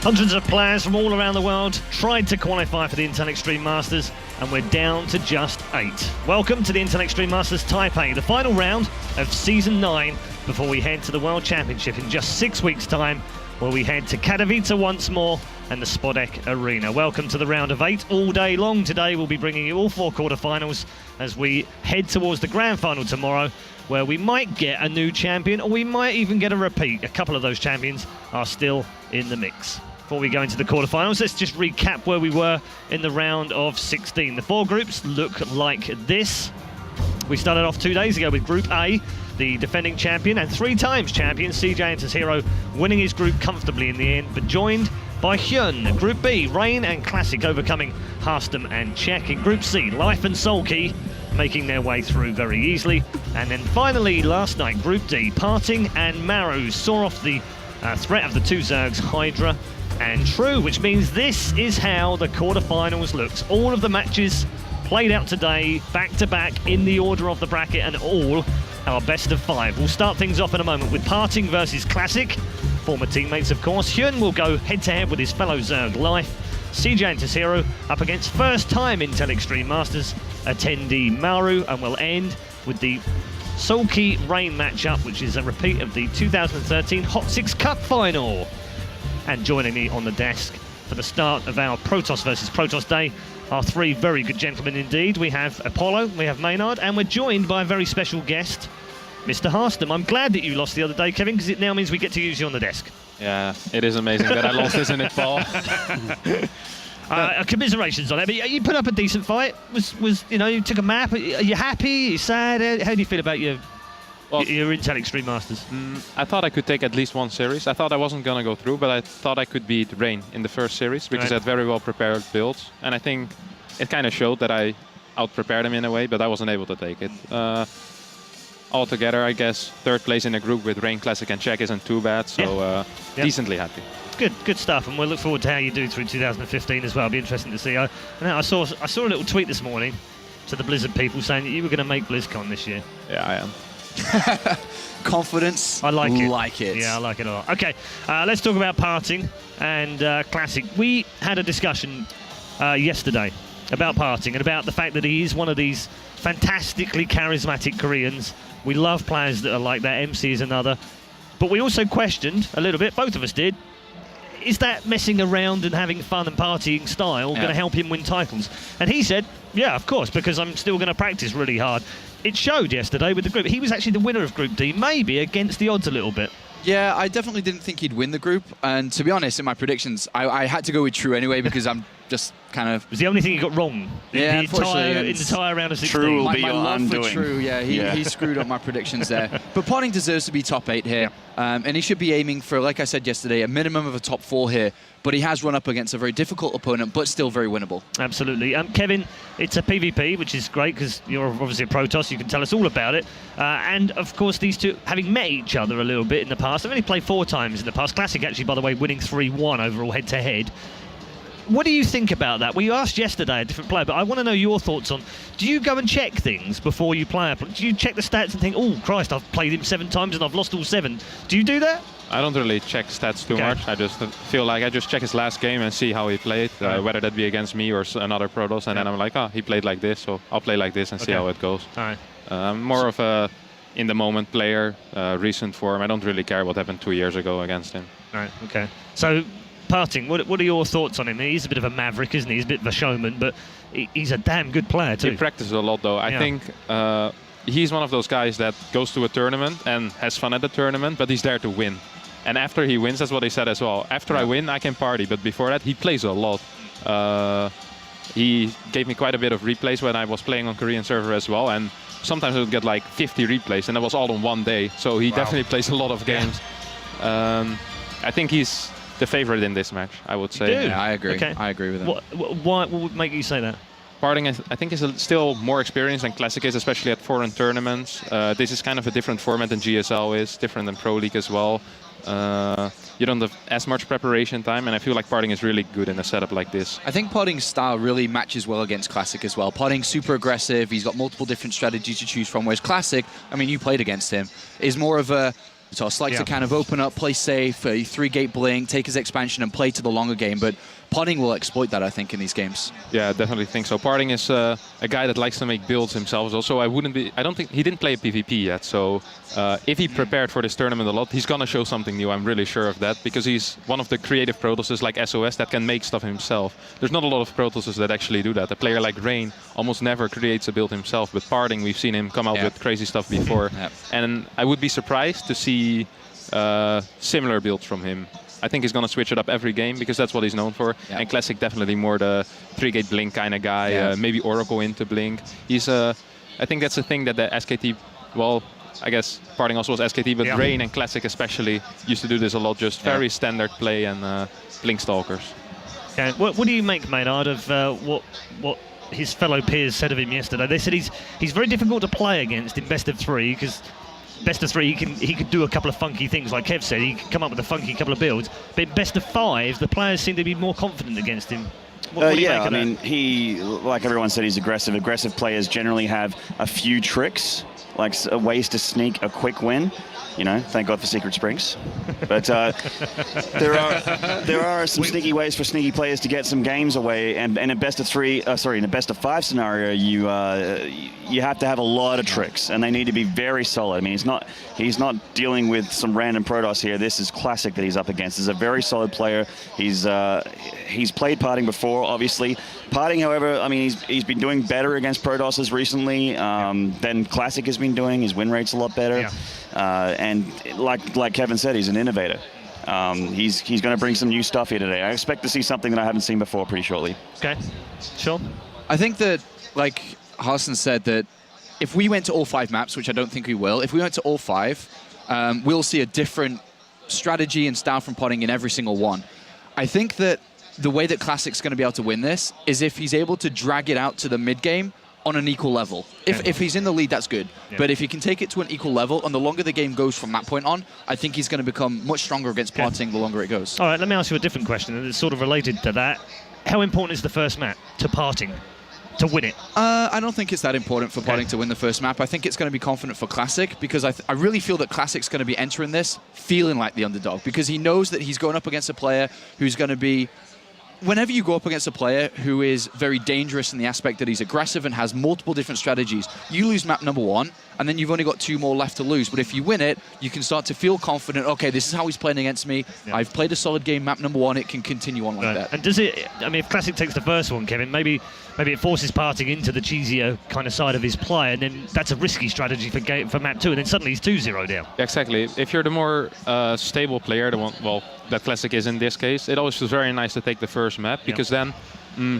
Hundreds of players from all around the world tried to qualify for the Intel Extreme Masters, and we're down to just 8. Welcome to the Intel Extreme Masters Taipei, the final round of Season 9, before we head to the World Championship in just 6 weeks' time, where we head to Katowice once more and the Spodek Arena. Welcome to the round of 8. All day long today we'll be bringing you all 4 quarterfinals as we head towards the grand final tomorrow, where we might get a new champion or we might even get a repeat. A couple of those champions are still in the mix. Before we go into the quarterfinals, let's just recap where we were in the round of 16. The 4 groups look like this. We started off 2 days ago with Group A, the defending champion and 3 times champion CJ and his hero winning his group comfortably in the end, but joined by Hyun. Group B, Rain and Classic overcoming Harstem and Czech. In Group C, Life and Soulkey making their way through very easily. And then finally, last night, Group D, PartinG and Maru saw off the threat of the 2 Zergs, Hydra and True, which means this is how the quarterfinals looks. All of the matches played out today, back-to-back in the order of the bracket, and all our best of 5. We'll start things off in a moment with PartinG versus Classic, former teammates of course. Hyun will go head-to-head with his fellow Zerg Life. CJ and his hero up against first-time Intel Extreme Masters attendee Maru, and we'll end with the Soulkey Rain matchup, which is a repeat of the 2013 Hot 6 Cup final. And joining me on the desk for the start of our Protoss versus Protoss day are 3 very good gentlemen indeed. We have Apollo, we have Maynard, and we're joined by a very special guest, Mr. Harstem. I'm glad that you lost the other day, Kevin, because it now means we get to use you on the desk. Yeah, it is amazing that I lost, isn't it, Paul? Commiserations on it, but you put up a decent fight. Was you know, you took a map. Are you happy? Are you sad? How do you feel about your Intel Extreme Masters? I thought I could take at least 1 series. I thought I wasn't going to go through, but I thought I could beat Rain in the first series because I had very well prepared builds. And I think it kind of showed that I out-prepared him in a way, but I wasn't able to take it. Altogether, I guess, 3rd place in a group with Rain, Classic and Czech isn't too bad, so decently happy. Good stuff, and we'll look forward to how you do through 2015 as well. It'll be interesting to see. I saw a little tweet this morning to the Blizzard people saying that you were going to make BlizzCon this year. Yeah, I am. Confidence. I like it. Like it. Yeah, I like it a lot. Okay, let's talk about PartinG and Classic. We had a discussion yesterday about PartinG and about the fact that he is one of these fantastically charismatic Koreans. We love players that are like that. MC is another. But we also questioned a little bit, both of us did, is that messing around and having fun and partying style going to help him win titles? And he said, yeah, of course, because I'm still going to practice really hard. It showed yesterday with the group. He was actually the winner of Group D, maybe against the odds a little bit. Yeah, I definitely didn't think he'd win the group. And to be honest, in my predictions, I had to go with True anyway because I'm just kind of... It was the only thing he got wrong in the entire round of 16. True will be my your love undoing. for True, he screwed up my predictions there. But PartinG deserves to be top 8 here. And he should be aiming for, like I said yesterday, a minimum of a top 4 here. But he has run up against a very difficult opponent, but still very winnable. Absolutely. Kevin, it's a PvP, which is great because you're obviously a Protoss. You can tell us all about it. And, of course, these two, having met each other a little bit in the past, they've only played 4 times in the past. Classic, actually, by the way, winning 3-1 overall head-to-head. What do you think about that? Well, you asked yesterday a different player, but I want to know your thoughts on, do you go and check things before you play? Do you check the stats and think, oh, Christ, I've played him 7 times and I've lost all 7? Do you do that? I don't really check stats too much. I just feel like I just check his last game and see how he played, whether that be against me or another Protoss, and then I'm like, oh, he played like this, so I'll play like this and see how it goes. All right. I'm more of a in-the-moment player, recent form. I don't really care what happened 2 years ago against him. All right, okay. So, PartinG, what are your thoughts on him? He's a bit of a maverick, isn't he? He's a bit of a showman, but he's a damn good player too. He practices a lot, though. I think he's one of those guys that goes to a tournament and has fun at the tournament, but he's there to win. And after he wins, that's what he said as well. After I win, I can party, but before that, he plays a lot. He gave me quite a bit of replays when I was playing on Korean server as well, and sometimes I would get like 50 replays, and that was all in one day. So he definitely plays a lot of games. I think he's the favorite in this match, I would say. Yeah, I agree. Okay. I agree with him. What would make you say that? PartinG, I think, is still more experienced than Classic is, especially at foreign tournaments. This is kind of a different format than GSL is, different than Pro League as well. You don't have as much preparation time, and I feel like PartinG is really good in a setup like this. I think PartinG's style really matches well against Classic as well. PartinG's super aggressive, he's got multiple different strategies to choose from, whereas Classic, I mean, you played against him, is more of a Toss like to kind of open up, play safe, a 3-gate blink, take his expansion and play to the longer game, but PartinG will exploit that, I think, in these games. Yeah, I definitely think so. PartinG is a guy that likes to make builds himself. Also, I don't think he didn't play a PvP yet. So if he prepared for this tournament a lot, he's gonna show something new. I'm really sure of that, because he's one of the creative Protosses like SOS that can make stuff himself. There's not a lot of Protosses that actually do that. A player like Rain almost never creates a build himself. But PartinG, we've seen him come out with crazy stuff before, and I would be surprised to see similar builds from him. I think he's going to switch it up every game, because that's what he's known for. And Classic definitely more the 3-gate blink kind of guy, maybe Oracle into blink. He's I think that's the thing that the SKT, well, I guess PartinG also was SKT, but Rain and Classic especially used to do this a lot, just very standard play and blink stalkers. Okay. What do you make, Maynard, of what his fellow peers said of him yesterday? They said he's very difficult to play against in best of 3, because best of 3, he could do a couple of funky things, like Kev said. He could come up with a funky couple of builds. But in best of 5, the players seem to be more confident against him. What do you make of that? I mean, he, like everyone said, he's aggressive. Aggressive players generally have a few tricks, like ways to sneak a quick win. You know, thank God for Secret Springs. But there are some sneaky ways for sneaky players to get some games away. And in a best of 3, in a best of 5 scenario, you have to have a lot of tricks, and they need to be very solid. I mean, he's not dealing with some random Protoss here. This is Classic that he's up against. He's a very solid player. He's played PartinG before, obviously. PartinG, however, I mean, he's been doing better against Protosses recently than Classic has been doing. His win rate's a lot better. And like Kevin said, he's an innovator. He's going to bring some new stuff here today. I expect to see something that I haven't seen before pretty shortly. Okay, sure. I think that, like Harson said, that if we went to all 5 maps, which I don't think we will, if we went to all 5, we'll see a different strategy and style from PartinG in every single one. I think that the way that Classic's going to be able to win this is if he's able to drag it out to the mid game on an equal level. If he's in the lead, that's good. But if he can take it to an equal level, and the longer the game goes from that point on, I think he's going to become much stronger against PartinG the longer it goes. All right, let me ask you a different question, and it's sort of related to that. How important is the first map to PartinG to win it? I don't think it's that important for PartinG to win the first map. I think it's going to be confident for Classic, because I really feel that Classic's going to be entering this feeling like the underdog, because he knows that he's going up against a player who's going to be... Whenever you go up against a player who is very dangerous in the aspect that he's aggressive and has multiple different strategies, you lose map number 1, and then you've only got 2 more left to lose. But if you win it, you can start to feel confident, okay, this is how he's playing against me. I've played a solid game, map number 1, it can continue on like that. And does it, I mean, if Classic takes the first one, Kevin, maybe it forces PartinG into the cheesier kind of side of his play, and then that's a risky strategy for map 2, and then suddenly he's 2-0 down. Exactly. If you're the more stable player, the one, well, that Classic is in this case, it always feels very nice to take the first map, because then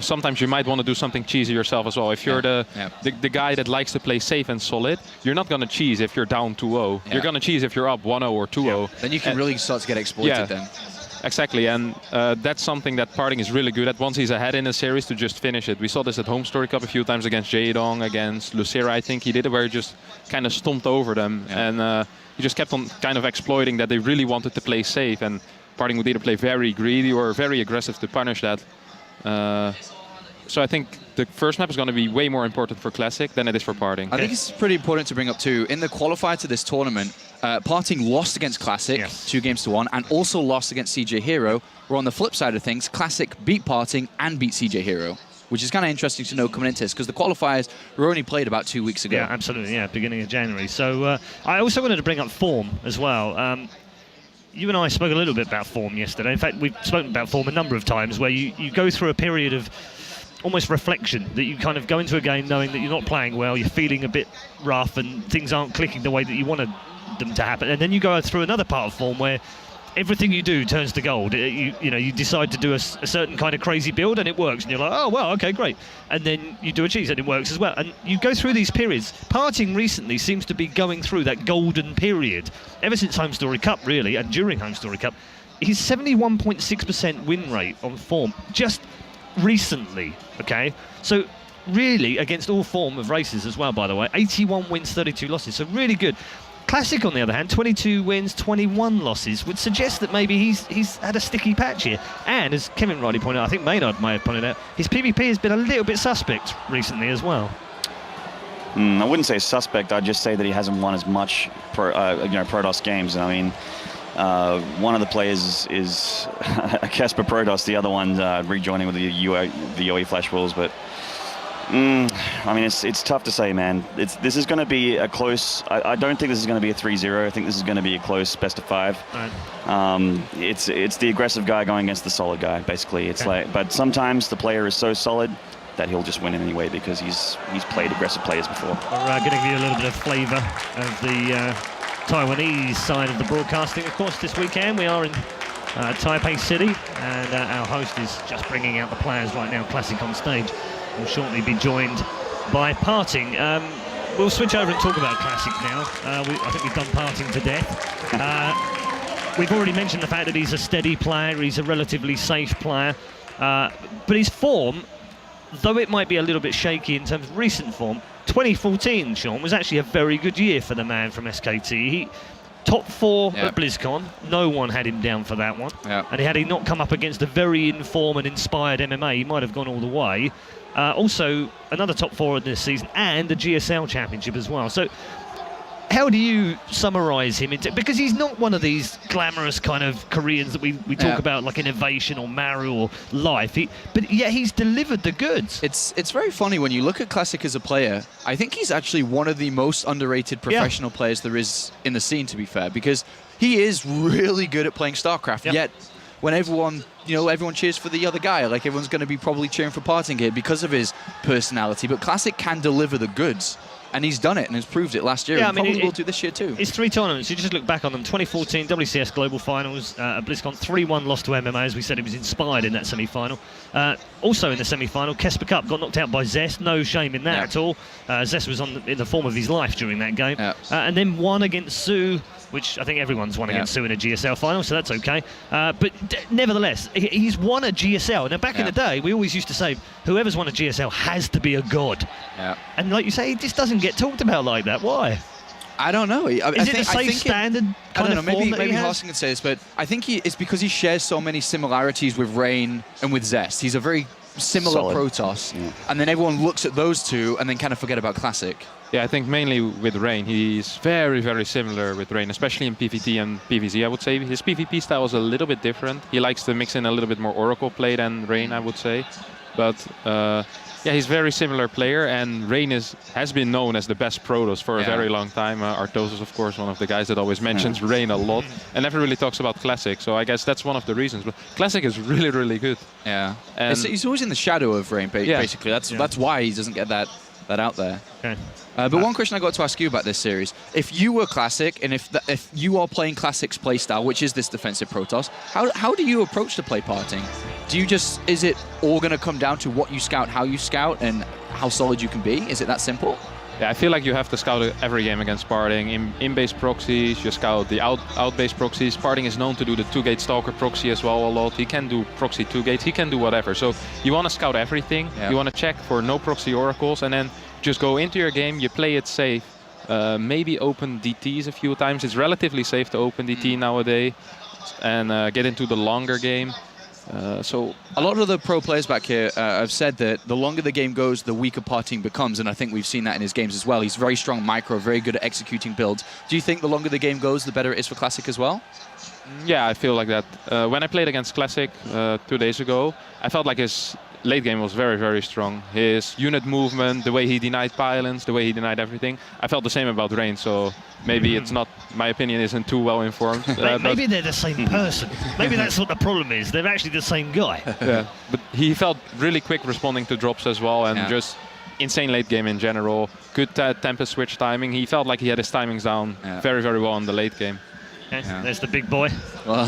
sometimes you might want to do something cheesy yourself as well. If you're the guy that likes to play safe and solid, you're not going to cheese if you're down 2-0. You're going to cheese if you're up 1-0 or 2-0. Then you can really start to get exploited then. Exactly, and that's something that PartinG is really good at. Once he's ahead in a series, to just finish it. We saw this at Home Story Cup a few times against Jaedong, against Lucera, I think he did it, where he just kind of stomped over them. And he just kept on kind of exploiting that they really wanted to play safe, and PartinG would either play very greedy or very aggressive to punish that. So I think the first map is going to be way more important for Classic than it is for PartinG. I think it's pretty important to bring up too. In the qualifier to this tournament, PartinG lost against Classic 2-1 and also lost against CJ Hero. Where on the flip side of things, Classic beat PartinG and beat CJ Hero, which is kind of interesting to know coming into this, because the qualifiers were only played about 2 weeks ago. Yeah, absolutely, beginning of January. So I also wanted to bring up form as well. You and I spoke a little bit about form yesterday. In fact, we've spoken about form a number of times, where you go through a period of almost reflection, that you kind of go into a game knowing that you're not playing well, you're feeling a bit rough, and things aren't clicking the way that you wanted them to happen. And then you go through another part of form where everything you do turns to gold. You decide to do a certain kind of crazy build, and it works, and you're like, oh, well, okay, great. And then you do a cheese, and it works as well. And you go through these periods. PartinG recently seems to be going through that golden period ever since Home Story Cup, really, and during Home Story Cup. His 71.6% win rate on form just recently, okay? So really, against all form of races as well, by the way, 81 wins, 32 losses, so really good. Classic, on the other hand, 22 wins, 21 losses, would suggest that maybe he's had a sticky patch here. And as Kevin rightly pointed out, I think Maynard may have pointed out, his PvP has been a little bit suspect recently as well. I wouldn't say suspect. I'd just say that he hasn't won as much Protoss games. I mean, one of the players is Casper Protoss, the other one rejoining with the OE Flash Wolves. But I mean, it's tough to say, man. This is going to be a close. I don't think this is going to be a 3-0. I think this is going to be a close best of 5. Right. It's the aggressive guy going against the solid guy, basically. It's like, but sometimes the player is so solid that he'll just win anyway because he's played aggressive players before. We're going to give you a little bit of flavour of the Taiwanese side of the broadcasting. Of course, this weekend we are in Taipei City, and our host is just bringing out the players right now, Classic on stage. We'll shortly be joined by PartinG. We'll switch over and talk about Classic now. I think we've done PartinG to death. We've already mentioned the fact that he's a steady player, he's a relatively safe player, but his form, though it might be a little bit shaky in terms of recent form, 2014, Sean, was actually a very good year for the man from SKT. He top 4 at BlizzCon. No one had him down for that one. And had he not come up against a very informed and inspired MMA, he might have gone all the way. Also, another top 4 in this season and the GSL Championship as well. So, how do you summarise him? Because he's not one of these glamorous kind of Koreans that we talk about, like Innovation or Maru or Life. But yet he's delivered the goods. It's very funny when you look at Classic as a player. I think he's actually one of the most underrated professional players there is in the scene, to be fair, because he is really good at playing StarCraft. Yet, when everyone cheers for the other guy, like everyone's going to be probably cheering for PartinG here because of his personality. But Classic can deliver the goods. And he's done it and has proved it last year. Yeah, and probably will do this year too. It's 3 tournaments. You just look back on them. 2014 WCS Global Finals at BlizzCon, 3-1 lost to MMA. As we said, he was inspired in that semi-final. Also in the semi-final, Kesper Cup got knocked out by Zest. No shame in that at all. Zest was in the form of his life during that game. And then won against Su, which I think everyone's won against Su in a GSL final, so that's okay. But nevertheless, he's won a GSL. Now, back in the day, we always used to say, whoever's won a GSL has to be a god. And like you say, he just doesn't get talked about like that. Why? I don't know. Is it the same standard kind of form that he has? Harsing could say this, but I think it's because he shares so many similarities with Rain and with Zest. He's a very similar Protoss. And then everyone looks at those two and then kind of forget about Classic. Yeah, I think mainly with Rain. He's very, very similar with Rain, especially in PvT and PvZ, I would say. His PvP style is a little bit different. He likes to mix in a little bit more Oracle play than Rain, I would say. But yeah, he's a very similar player, and Rain has been known as the best Protoss for a very long time. Arthos is, of course, one of the guys that always mentions Rain a lot and never really talks about Classic, so I guess that's one of the reasons. But Classic is really, really good. Yeah, and he's always in the shadow of Rain, basically. That's why he doesn't get that out there. Okay. But one question I got to ask you about this series: if you were Classic, and if you are playing Classic's playstyle, which is this defensive Protoss, how do you approach the play PartinG? Is it all going to come down to what you scout, how you scout, and how solid you can be? Is it that simple? Yeah, I feel like you have to scout every game against PartinG. In-base proxies, you scout the out-base proxies. PartinG is known to do the 2-gate Stalker proxy as well a lot. He can do proxy 2-gates, he can do whatever. So you want to scout everything. You want to check for no proxy oracles, and then just go into your game, you play it safe. Maybe open DTs a few times. It's relatively safe to open DT nowadays and get into the longer game. So a lot of the pro players back here have said that the longer the game goes, the weaker PartinG becomes, and I think we've seen that in his games as well. He's very strong micro, very good at executing builds. Do you think the longer the game goes, the better it is for Classic as well? Yeah, I feel like that. When I played against Classic 2 days ago, I felt like his late game was very, very strong. His unit movement, the way he denied pylons, the way he denied everything. I felt the same about Rain, so maybe it's not, my opinion isn't too well informed. Maybe they're the same person. Maybe that's what the problem is. They're actually the same guy. Yeah, but he felt really quick responding to drops as well, and just insane late game in general. Good Tempest switch timing. He felt like he had his timings down very, very well in the late game. Okay, there's the big boy. Oh,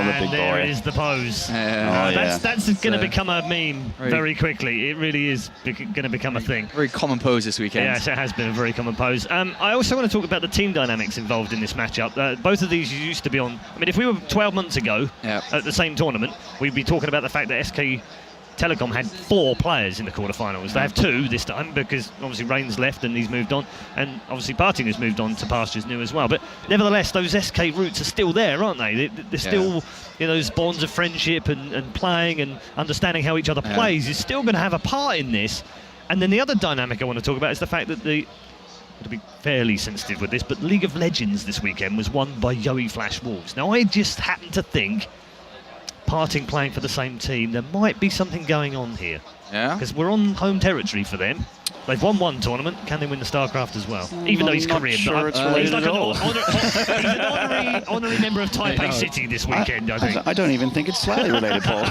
the big boy. There is the pose. That's going to become a meme very quickly. It really is going to become a thing. Very common pose this weekend. Yes, it has been a very common pose. I also want to talk about the team dynamics involved in this matchup. Both of these used to be on... I mean, if we were 12 months ago at the same tournament, we'd be talking about the fact that SK Telecom had 4 players in the quarterfinals. They have 2 this time because obviously Rain's left and he's moved on, and obviously PartinG has moved on to pastures new as well. But nevertheless, those SK roots are still there, aren't they? They're still, those bonds of friendship and playing and understanding how each other plays is still going to have a part in this. And then the other dynamic I want to talk about is the fact that to be fairly sensitive with this, but League of Legends this weekend was won by Yoey Flash Wolves. Now, I just happen to think, PartinG playing for the same team, there might be something going on here. Yeah. Because we're on home territory for them. They've won one tournament. Can they win the StarCraft as well? Even though he's Korean. Sure it's he's related like at an all. he's an honorary member of Taipei City this weekend, I think. I don't even think it's slightly related, Paul.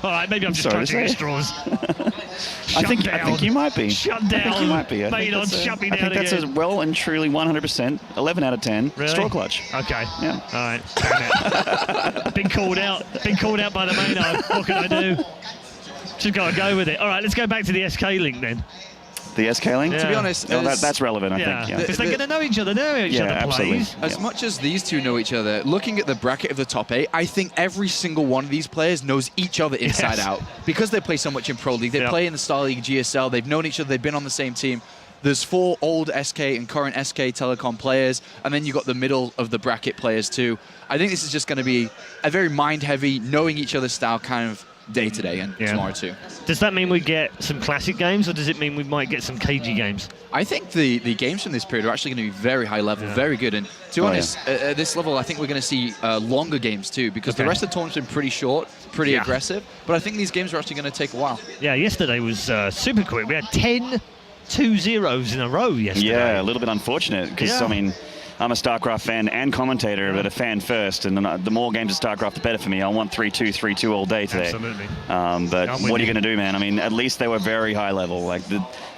All right, maybe I'm just Sorry to clutching at say. straws. I think you might be. Shut down. I think you might be. Maidon, shut me I down think that's a again. well and truly 100%, 11 out of 10 Really? straw clutch. Okay. Yeah. All right. Damn it. Been called out. Been called out by the Maidon. What can I do? Just got to go with it. All right, let's go back to the SK link then. The SK link? Yeah. To be honest, No, that's relevant, I Yeah, think. Yeah. because they're going to know each other. They know each Yeah, other absolutely. plays. As much as these two know each other, looking at the bracket of the top 8, I think every single one of these players knows each other inside Yes. out. Because they play so much in Pro League, they Yep. play in the Star League GSL, they've known each other, they've been on the same team. There's 4 old SK and current SK Telecom players, and then you've got the middle of the bracket players too. I think this is just going to be a very mind-heavy, knowing each other's style kind of day today and Yeah. tomorrow too. Does that mean we get some classic games, or does it mean we might get some KG games? I think the games from this period are actually going to be very high level, Yeah. very good. And to be Oh, honest, at this level, I think we're going to see longer games too, because the Okay. rest of the tournament's been pretty short, pretty Yeah. aggressive. But I think these games are actually going to take a while. Yeah, yesterday was super quick. We had 10 2-0s in a row yesterday. Yeah, a little bit unfortunate because, Yeah. I mean, I'm a StarCraft fan and commentator, but a fan first, and the more games of StarCraft, the better for me. I want 3-2, 3-2 all day today. Absolutely. But I'm with what are you you. going to do, man? I mean, at least they were very high level. Like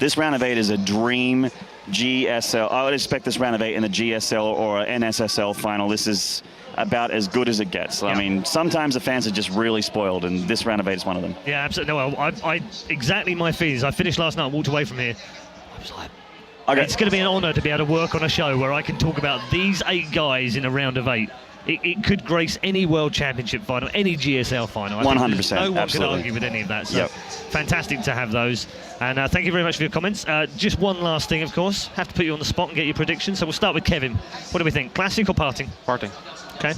this round of 8 is a dream GSL. I would expect this round of 8 in the GSL or NSSL final. This is about as good as it gets. Yeah. I mean, sometimes the fans are just really spoiled, and this round of 8 is one of them. Yeah, absolutely. No, I exactly my feelings. I finished last night and walked away from here. I was like, Okay. it's going to be an honour to be able to work on a show where I can talk about these 8 guys in a round of 8. It could grace any World Championship final, any GSL final. I think 100%, no one absolutely. could argue with any of that. So Yep. fantastic to have those. And thank you very much for your comments. Just one last thing, of course. Have to put you on the spot and get your predictions. So we'll start with Kevin. What do we think? Classic or PartinG? PartinG. Okay.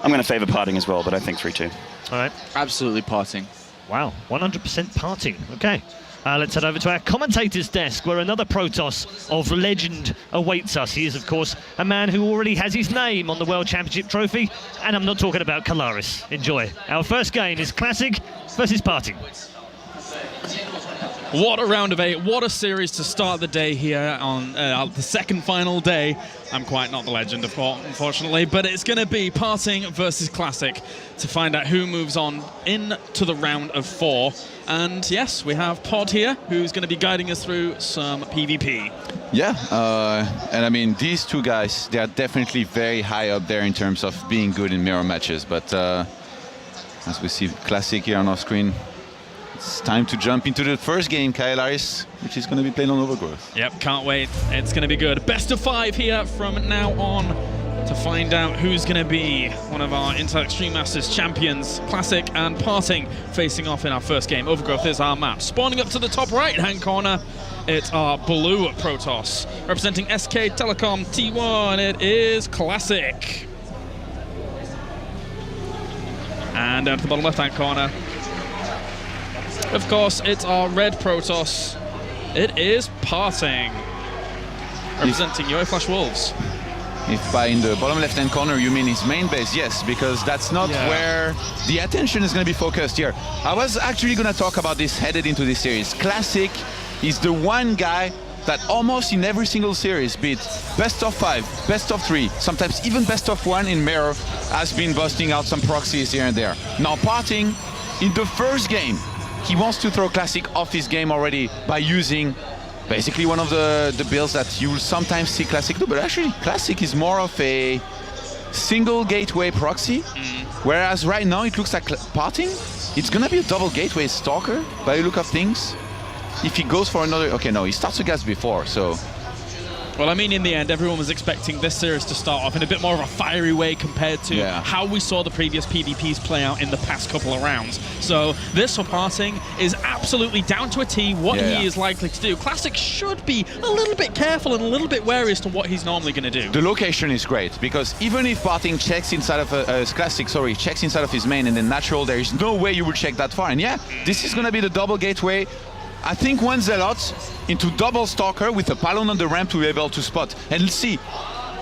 I'm going to favour PartinG as well, but I think 3-2. All right. Absolutely PartinG. Wow, 100% PartinG. Okay. Let's head over to our commentator's desk where another Protoss of legend awaits us. He is, of course, a man who already has his name on the World Championship trophy, and I'm not talking about Kalaris. Enjoy. Our first game is Classic versus PartinG. What a round of 8, what a series to start the day here on the second final day. I'm quite not the legend, of course, unfortunately, but it's going to be PartinG versus Classic to find out who moves on into the round of 4. And yes, we have Pod here, who's going to be guiding us through some PvP. Yeah, and I mean, these two guys, they are definitely very high up there in terms of being good in mirror matches, but as we see Classic here on our screen, it's time to jump into the first game, Kailaris, which is going to be played on Overgrowth. Yep, can't wait. It's going to be good. Best of 5 here from now on to find out who's going to be one of our Intel Extreme Masters champions, Classic and PartinG, facing off in our first game. Overgrowth is our map. Spawning up to the top right-hand corner, it's our blue Protoss. Representing SK Telecom T1, it is Classic. And down to the bottom left-hand corner, of course, it's our red Protoss. It is PartinG, representing Yoey Flash Wolves. If by in the bottom left-hand corner you mean his main base, yes, because that's not where the attention is going to be focused here. I was actually going to talk about this headed into this series. Classic is the one guy that almost in every single series, be it best of 5, best of 3, sometimes even best of 1 in mirror, has been busting out some proxies here and there. Now PartinG, in the first game, he wants to throw Classic off his game already by using basically one of the builds that you will sometimes see Classic do, but actually Classic is more of a single gateway proxy, whereas right now it looks like PartinG, it's gonna be a double gateway Stalker by the look of things. If he goes for another, okay, no, he starts to gas before, so. Well, I mean, in the end, everyone was expecting this series to start off in a bit more of a fiery way compared to how we saw the previous PvPs play out in the past couple of rounds. So this for PartinG is absolutely down to a T what he is likely to do. Classic should be a little bit careful and a little bit wary as to what he's normally going to do. The location is great, because even if PartinG checks inside of checks inside of his main and then natural, there is no way you will check that far. And yeah, this is going to be the double gateway I think one Zealot into double Stalker with a pylon on the ramp to be able to spot. And let's see.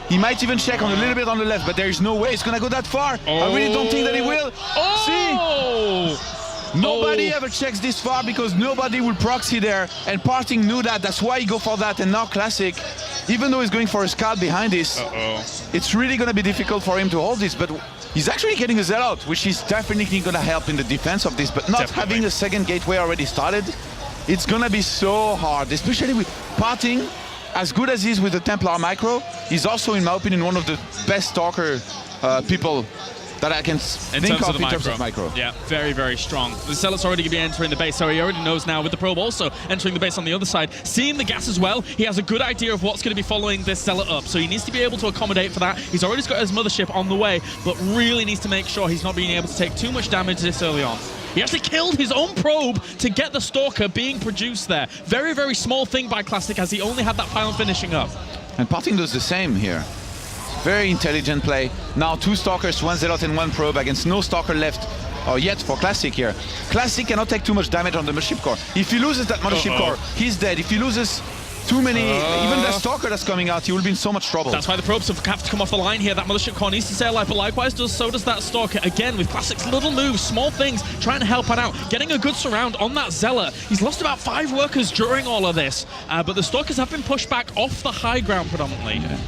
He might even check on a little bit on the left, but there is no way it's gonna go that far. I really don't think that he will. See? Nobody ever checks this far because nobody will proxy there. And PartinG knew that. That's why he go for that. And now Classic, even though he's going for a scout behind this, it's really gonna be difficult for him to hold this. But he's actually getting a Zealot, which is definitely gonna help in the defense of this. But not having a second gateway already started, it's gonna be so hard, especially with PartinG. As good as he is with the Templar micro, he's also, in my opinion, one of the best Stalker people that I can think of in terms of micro. Yeah, very, very strong. The Zealot's already going to be entering the base, so he already knows now with the probe also entering the base on the other side. Seeing the gas as well, he has a good idea of what's going to be following this Zealot up, so he needs to be able to accommodate for that. He's already got his mothership on the way, but really needs to make sure he's not being able to take too much damage this early on. He actually killed his own probe to get the Stalker being produced there. Very, very small thing by Classic as he only had that pylon finishing up. And PartinG does the same here. Very intelligent play. Now 2 Stalkers, 1 Zealot and 1 probe against no Stalker left yet for Classic here. Classic cannot take too much damage on the mothership core. If he loses that mothership core, he's dead. If he loses too many, even the Stalker that's coming out, he will be in so much trouble. That's why the probes have to come off the line here. That mothership core needs to stay alive, but likewise so does that Stalker. Again, with Classic's little moves, small things, trying to help out. Getting a good surround on that Zealot. He's lost about 5 workers during all of this, but the Stalkers have been pushed back off the high ground predominantly. Yeah.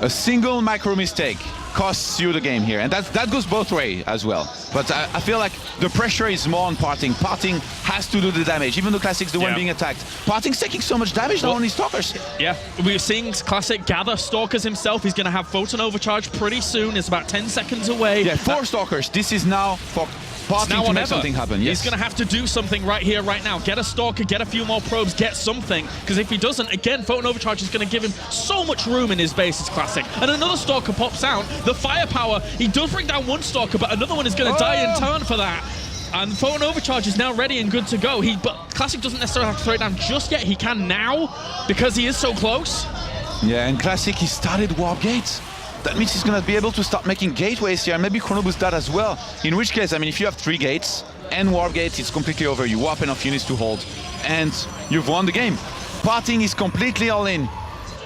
A single micro mistake costs you the game here, and that goes both ways as well. But I feel like the pressure is more on PartinG. PartinG has to do the damage, even though Classic's the one being attacked. PartinG's taking so much damage now on his Stalkers. Yeah, we're seeing Classic gather Stalkers himself. He's going to have Photon Overcharge pretty soon. It's about 10 seconds away. Yeah, 4 Stalkers. This is now for PartinG to make something happen. Yes. He's going to have to do something right here, right now. Get a Stalker, get a few more probes, get something. Because if he doesn't, again, Photon Overcharge is going to give him so much room in his base as Classic. And another Stalker pops out. The firepower, he does bring down 1 Stalker, but another one is going to die in turn for that. And Photon Overcharge is now ready and good to go. But Classic doesn't necessarily have to throw it down just yet. He can now, because he is so close. Yeah, and Classic, he started Warp Gates. That means he's going to be able to start making gateways here, and maybe Chrono Boost that as well. In which case, I mean, if you have 3 gates and Warp Gates, it's completely over. You warp enough units to hold, and you've won the game. PartinG is completely all in.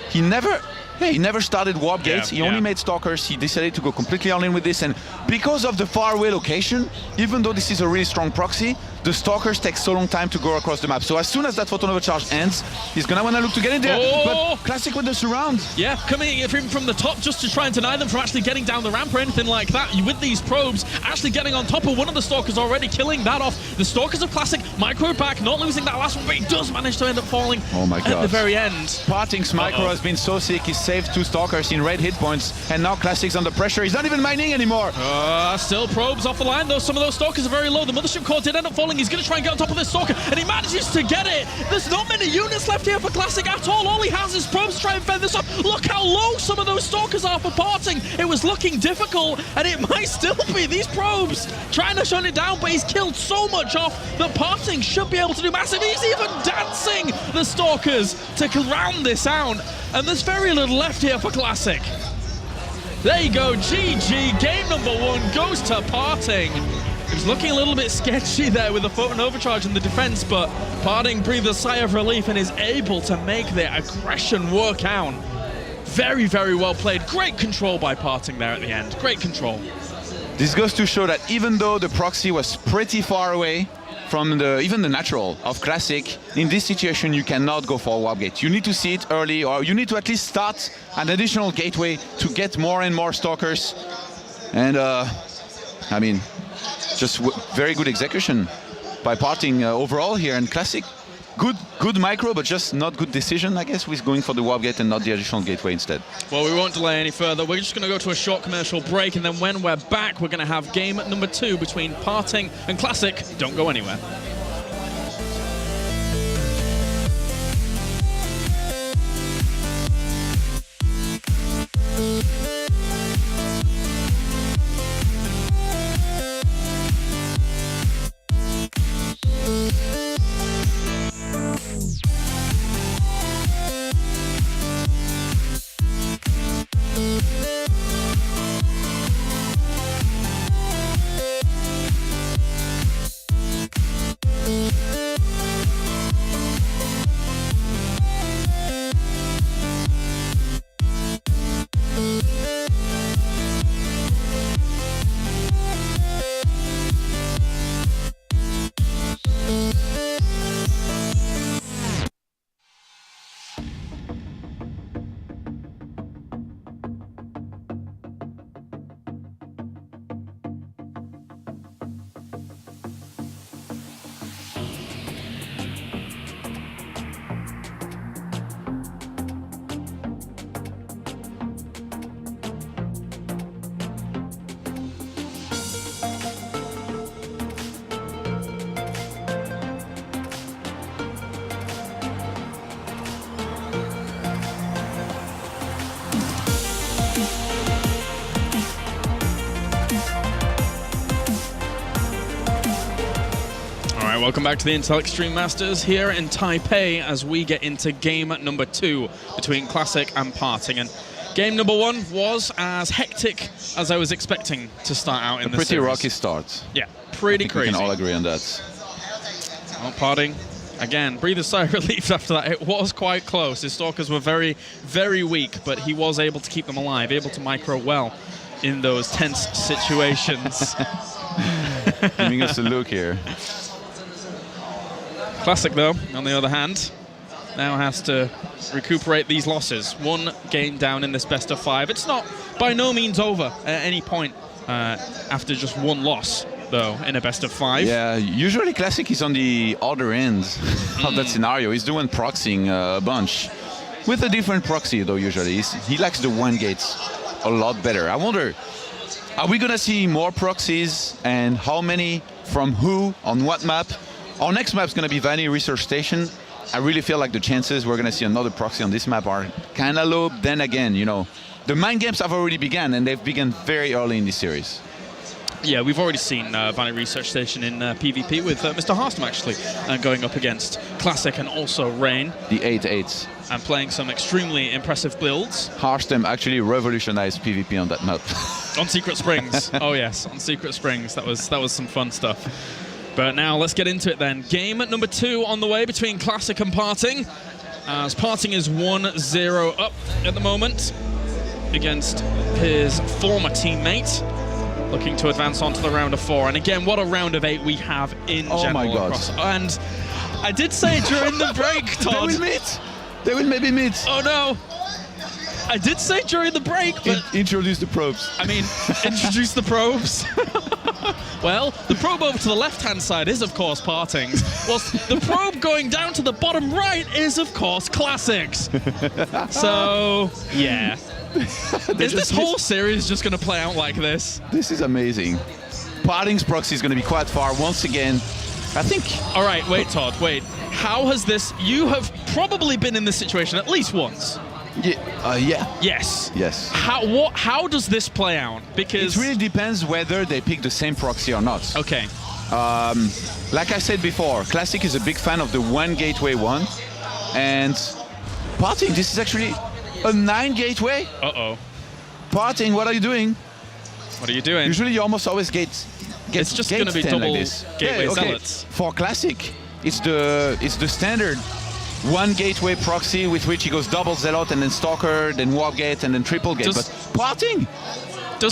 He never started Warp Gates. He only made Stalkers. He decided to go completely all in with this, and because of the faraway location, even though this is a really strong proxy, the Stalkers take so long time to go across the map. So as soon as that Photon Overcharge ends, he's gonna wanna look to get in there. But Classic with the surround. Yeah, coming in from the top just to try and deny them from actually getting down the ramp or anything like that. With these probes, actually getting on top of one of the Stalkers already, killing that off. The Stalkers of Classic, micro back, not losing that last one, but he does manage to end up falling at the very end. PartinG's micro has been so sick, he saved 2 Stalkers in red hit points, and now Classic's under pressure. He's not even mining anymore. Still probes off the line though. Some of those Stalkers are very low. The mothership core did end up falling. He's going to try and get on top of this Stalker, and he manages to get it. There's not many units left here for Classic at all. All he has is probes to try and fend this off. Look how low some of those Stalkers are for PartinG. It was looking difficult, and it might still be. These probes trying to shut it down, but he's killed so much off that PartinG should be able to do massive. He's even dancing the Stalkers to round this out, and there's very little left here for Classic. There you go, GG. Game number 1 goes to PartinG. It was looking a little bit sketchy there with the Photon Overcharge in the defense, but PartinG breathed a sigh of relief and is able to make their aggression work out. Very, very well played. Great control by PartinG there at the end. Great control. This goes to show that even though the proxy was pretty far away from even the natural of Classic, in this situation you cannot go for a Warp Gate. You need to see it early, or you need to at least start an additional gateway to get more and more Stalkers. And I mean, just very good execution by PartinG overall here. And Classic, good micro, but just not good decision, I guess, with going for the Warp Gate and not the additional gateway instead. Well, we won't delay any further. We're just going to go to a short commercial break, and then when we're back, we're going to have game number 2 between PartinG and Classic. Don't go anywhere. right, welcome back to the Intel Extreme Masters here in Taipei as we get into game number 2 between Classic and PartinG. And game number 1 was as hectic as I was expecting to start out in the series. Pretty rocky start. Yeah, pretty crazy. We can all agree on that. Well, PartinG, again, breathe a sigh of relief after that. It was quite close. His Stalkers were very, very weak, but he was able to keep them alive, able to micro well in those tense situations. Giving us a look here. Classic, though, on the other hand, now has to recuperate these losses. 1 game down in this best of 5. It's not by no means over at any point after just 1 loss, though, in a best of 5. Yeah, usually Classic is on the other end of that scenario. He's doing proxying a bunch. With a different proxy, though, usually. He likes the 1 gates a lot better. I wonder, are we going to see more proxies, and how many, from who, on what map? Our next map is going to be Vanny Research Station. I really feel like the chances we're going to see another proxy on this map are kind of low. Then again, you know, the mind games have already begun, and they've begun very early in this series. Yeah, we've already seen Vanny Research Station in PvP with Mr. Harstam, actually, going up against Classic and also Rain. The 8-8s. And playing some extremely impressive builds. Harstam actually revolutionized PvP on that map. On Secret Springs. Oh, yes, on Secret Springs. That was some fun stuff. But now let's get into it then. Game number 2 on the way between Classic and PartinG. As PartinG is 1-0 up at the moment against his former teammate, looking to advance on to the round of 4. And again, what a round of 8 we have in general. Oh my God. Across. And I did say during the break, Todd. They will meet. They will maybe meet. Oh no. I did say during the break, but... Introduce the probes. I mean, introduce the probes. Well, the probe over to the left-hand side is, of course, PartinG's. Whilst the probe going down to the bottom right is, of course, Classic's. So, yeah. Is this whole series just going to play out like this? This is amazing. PartinG's proxy is going to be quite far once again. I think... All right, wait, Todd, wait. How has this... You have probably been in this situation at least once. Yeah. Yes. Yes. How does this play out? Because it really depends whether they pick the same proxy or not. Okay. Like I said before, Classic is a big fan of the 1 gateway 1, and PartinG, this is actually a 9 gateway. Uh-oh. PartinG, what are you doing? What are you doing? Usually you almost always get it's just going to be 10 double like this. gateway okay. zealots. For Classic, it's the standard 1 gateway proxy with which he goes double zealot and then stalker, then warp gate and then triple gate. But PartinG,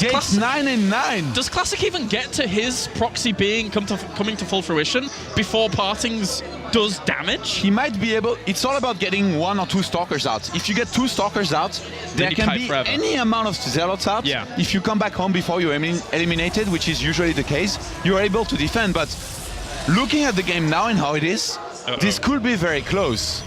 gates 9 and 9. Does Classic even get to his proxy being coming to full fruition before PartinG's does damage? He might be able. It's all about getting 1 or 2 stalkers out. If you get 2 stalkers out, there can be forever. Any amount of zealots out. Yeah. If you come back home before you're eliminated, which is usually the case, you're able to defend. But looking at the game now and how it is, this could be very close.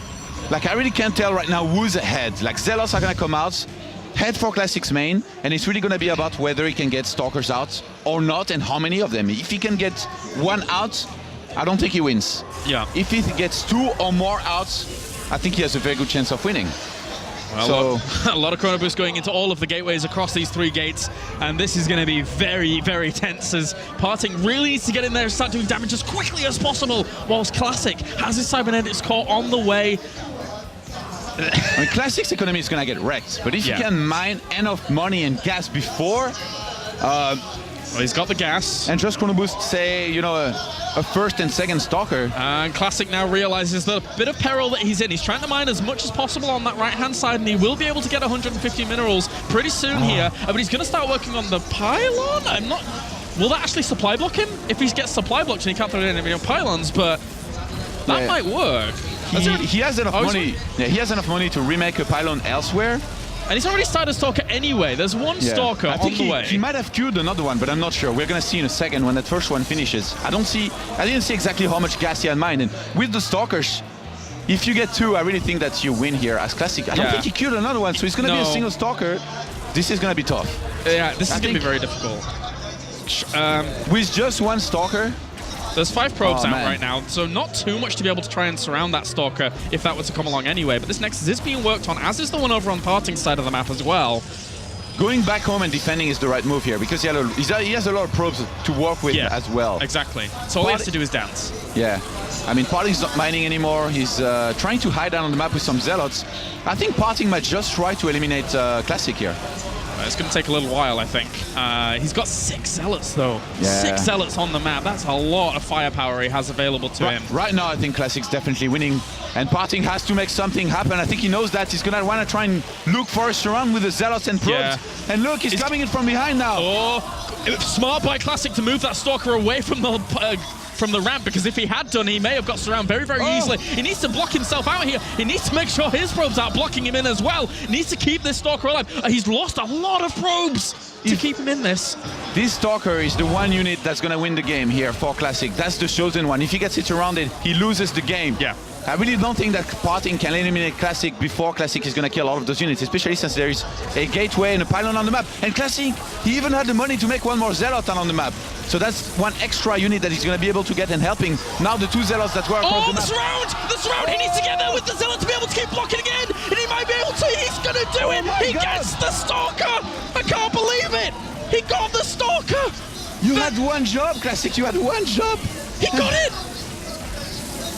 Like, I really can't tell right now who's ahead. Like, zealots are going to come out, head for Classic's main, and it's really going to be about whether he can get stalkers out or not, and how many of them. If he can get 1 out, I don't think he wins. Yeah. If he gets 2 or more outs, I think he has a very good chance of winning. Well, so a lot of chrono boost going into all of the gateways across these 3 gates, and this is going to be very, very tense as PartinG really needs to get in there and start doing damage as quickly as possible, whilst Classic has his Cybernetics core on the way. I mean, Classic's economy is going to get wrecked, but if you can mine enough money and gas before... well, he's got the gas. And just chrono boost, say, you know, a first and second stalker. And Classic now realizes the bit of peril that he's in. He's trying to mine as much as possible on that right-hand side, and he will be able to get 150 minerals pretty soon here. But he's going to start working on the pylon. I'm not... Will that actually supply block him? If he gets supply blocked and he can't throw in any pylons, but that might work. He has enough money. Yeah, he has enough money to remake a pylon elsewhere. And he's already started Stalker anyway. There's 1 Stalker on the way. He might have queued another one, but I'm not sure. We're going to see in a second when that first one finishes. I didn't see exactly how much gas he had mined. And with the Stalkers, if you get 2, I really think that you win here as Classic. I don't think he queued another one, so it's going to be a single Stalker. This is going to be tough. Yeah, this is going to be very difficult. With just 1 Stalker, there's 5 probes out right now, so not too much to be able to try and surround that Stalker if that were to come along anyway. But this Nexus is being worked on, as is the one over on PartinG's side of the map as well. going back home and defending is the right move here because he has a lot of probes to work with as well. Exactly. So all he has to do is dance. Yeah. I mean, PartinG's not mining anymore. He's trying to hide down on the map with some Zealots. I think PartinG might just try to eliminate Classic here. It's going to take a little while, I think. He's got 6 Zealots, though. Yeah. 6 Zealots on the map. That's a lot of firepower he has available to him. Right now, I think Classic's definitely winning, and PartinG has to make something happen. I think he knows that. He's going to want to try and look for a surround with the Zealots and probes. Yeah. And look, he's coming in from behind now. Oh, smart by Classic to move that Stalker away from the ramp, because if he had done, he may have got surrounded very, very easily. He needs to block himself out here. He needs to make sure his probes are blocking him in as well. He needs to keep this Stalker alive. He's lost a lot of probes to keep him in this. This Stalker is the one unit that's going to win the game here for Classic. That's the chosen one. If he gets it surrounded, he loses the game. Yeah. I really don't think that PartinG can eliminate Classic before Classic is going to kill all of those units, especially since there is a gateway and a pylon on the map. And Classic, he even had the money to make one more Zealot on the map. So that's one extra unit that he's going to be able to get and helping. Now the 2 Zealots that were across the map. The surround! He needs to get there with the Zealot to be able to keep blocking again! And he might be able to! He's going to do it! He gets the Stalker! I can't believe it! He got the Stalker! You had one job, Classic, you had one job! He got it!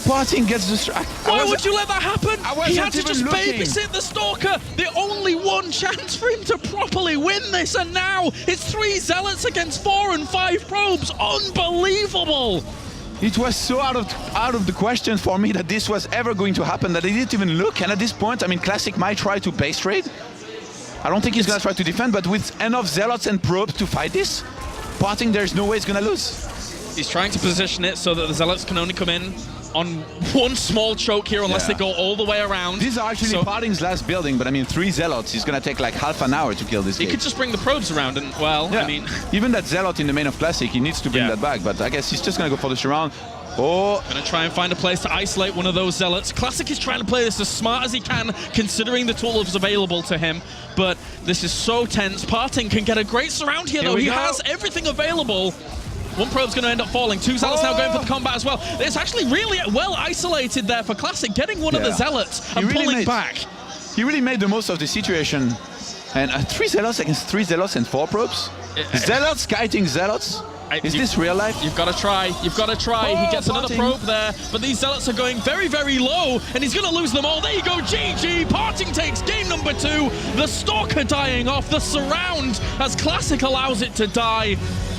PartinG gets the Why would you let that happen? He had to just looking. babysit the Stalker. The only one chance for him to properly win this, and now it's 3 Zealots against 4 and 5 probes. Unbelievable! It was so out of the question for me that this was ever going to happen that he didn't even look. And at this point, I mean, Classic might try to base trade. I don't think he's going to try to defend, but with enough Zealots and probes to fight this, PartinG, there's no way he's going to lose. He's trying to position it so that the Zealots can only come in on one small choke here unless they go all the way around. These are actually PartinG's last building, but I mean 3 Zealots is going to take like half an hour to kill this He game. could just bring the probes around and, well, I mean... Even that Zealot in the main of Classic, he needs to bring that back, but I guess he's just going to go for the surround. Oh! Gonna try and find a place to isolate one of those Zealots. Classic is trying to play this as smart as he can, considering the tools available to him, but this is so tense. PartinG can get a great surround here though. He has everything available. One probe's going to end up falling. 2 Zealots now going for the combat as well. It's actually really well isolated there for Classic, getting one of the Zealots and pulling back. He really made the most of the situation. And 3 Zealots against 3 Zealots and 4 probes? Zealots kiting Zealots? Is this real life? You've got to try. You've got to try. He gets another probe there, but these Zealots are going very, very low, and he's going to lose them all. There you go, GG. PartinG takes game number 2. The Stalker dying off. The surround, as Classic allows it to die,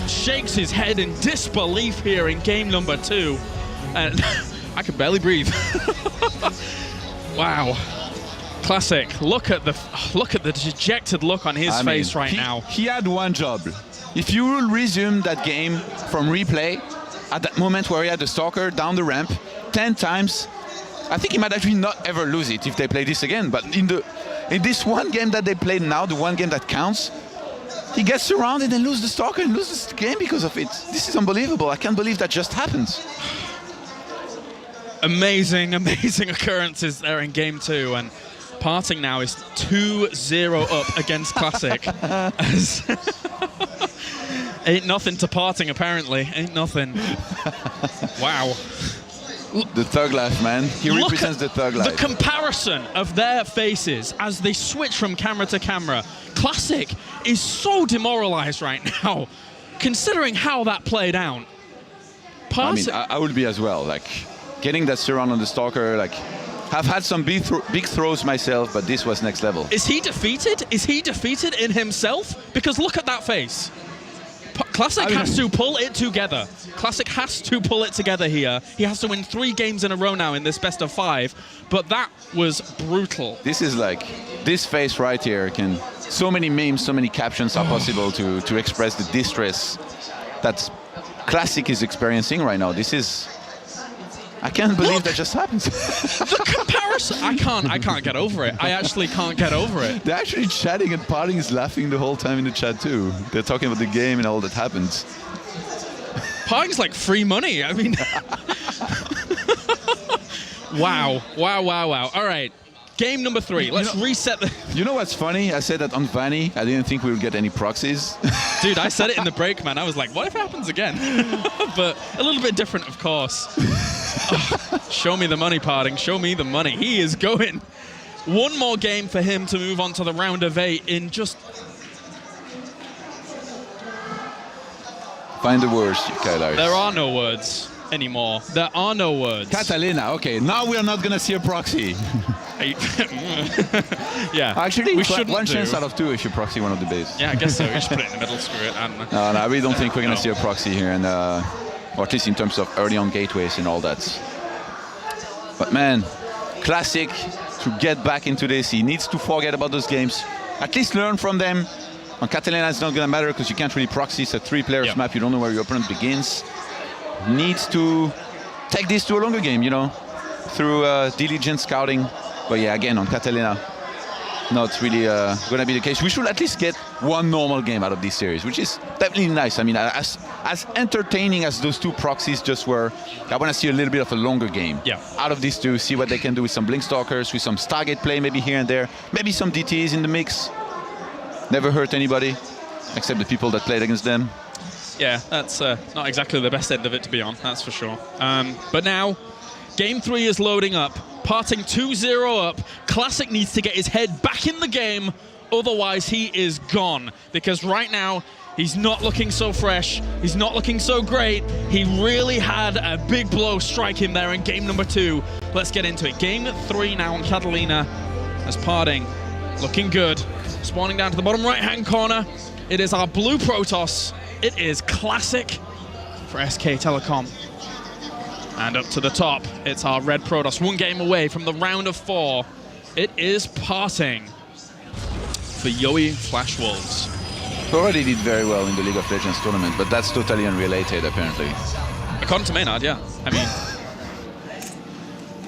shakes his head in disbelief here in game number 2. And I can barely breathe. Wow. Classic, look at the dejected look on his face right now. He had one job. If you will resume that game from replay, at that moment where he had the Stalker down the ramp 10 times, I think he might actually not ever lose it if they play this again. But in this one game that they played now, the one game that counts, he gets surrounded and loses the Stalker and loses the game because of it. This is unbelievable. I can't believe that just happened. Amazing, amazing occurrences there in game 2, and PartinG now is 2-0 up against Classic. Ain't nothing to PartinG, apparently. Ain't nothing. Wow. The thug life, man. He represents the thug life. The comparison of their faces as they switch from camera to camera. Classic is so demoralized right now, considering how that played out. I would be as well. Like, getting that surround on the Stalker, like, I've had some big throws myself, but this was next level. Is he defeated? Is he defeated in himself? Because look at that face. Classic has to pull it together. Classic has to pull it together here. He has to win 3 games in a row now in this best of 5, but that was brutal. This is like, this face right here can, so many memes, so many captions are possible to express the distress that Classic is experiencing right now. This is, I can't believe that just happened. The comparison, I can't get over it. I actually can't get over it. They're actually chatting and PartinG is laughing the whole time in the chat too. They're talking about the game and all that happens. PartinG's like free money. I mean, wow. All right, game number 3. Let's reset the... You know what's funny? I said that on Vanny, I didn't think we would get any proxies. Dude, I said it in the break, man. I was like, what if it happens again? But a little bit different, of course. Show me the money, PartinG. Show me the money. He is going. One more game for him to move on to the round of 8 in just Find the words, Kailaris. There are no words anymore. There are no words. Catalina, okay. Now we are not going to see a proxy. Yeah. Actually, we shouldn't one do. chance out of 2 if you proxy one of the base. Yeah, I guess so. You should put it in the middle, screw it. And, No, I really don't think we're going to see a proxy here, and or at least in terms of early on gateways and all that. But man, Classic, to get back into this, he needs to forget about those games. At least learn from them. On Catalina, it's not going to matter because you can't really proxy. It's a 3-player map. You don't know where your opponent begins. Needs to take this to a longer game, you know, through diligent scouting. But yeah, again, on Catalina, not really going to be the case. We should at least get one normal game out of this series, which is definitely nice. I mean, as entertaining as those 2 proxies just were, I want to see a little bit of a longer game out of these 2, see what they can do with some Blink Stalkers, with some Stargate play maybe here and there, maybe some DTs in the mix. Never hurt anybody, except the people that played against them. Yeah, that's not exactly the best end of it to be on, that's for sure. But now, Game 3 is loading up. PartinG 2-0 up. Classic needs to get his head back in the game, otherwise he is gone. Because right now, he's not looking so fresh. He's not looking so great. He really had a big blow strike him there in game number 2. Let's get into it. Game 3 now on Catalina as PartinG looking good. Spawning down to the bottom right-hand corner. It is our blue Protoss. It is Classic for SK Telecom. And up to the top, it's our red Protoss. 1 game away from the round of 4. It is PartinG for Yowie Flash Wolves. Already did very well in the League of Legends tournament, but that's totally unrelated, apparently. According to Maynard, yeah. I mean,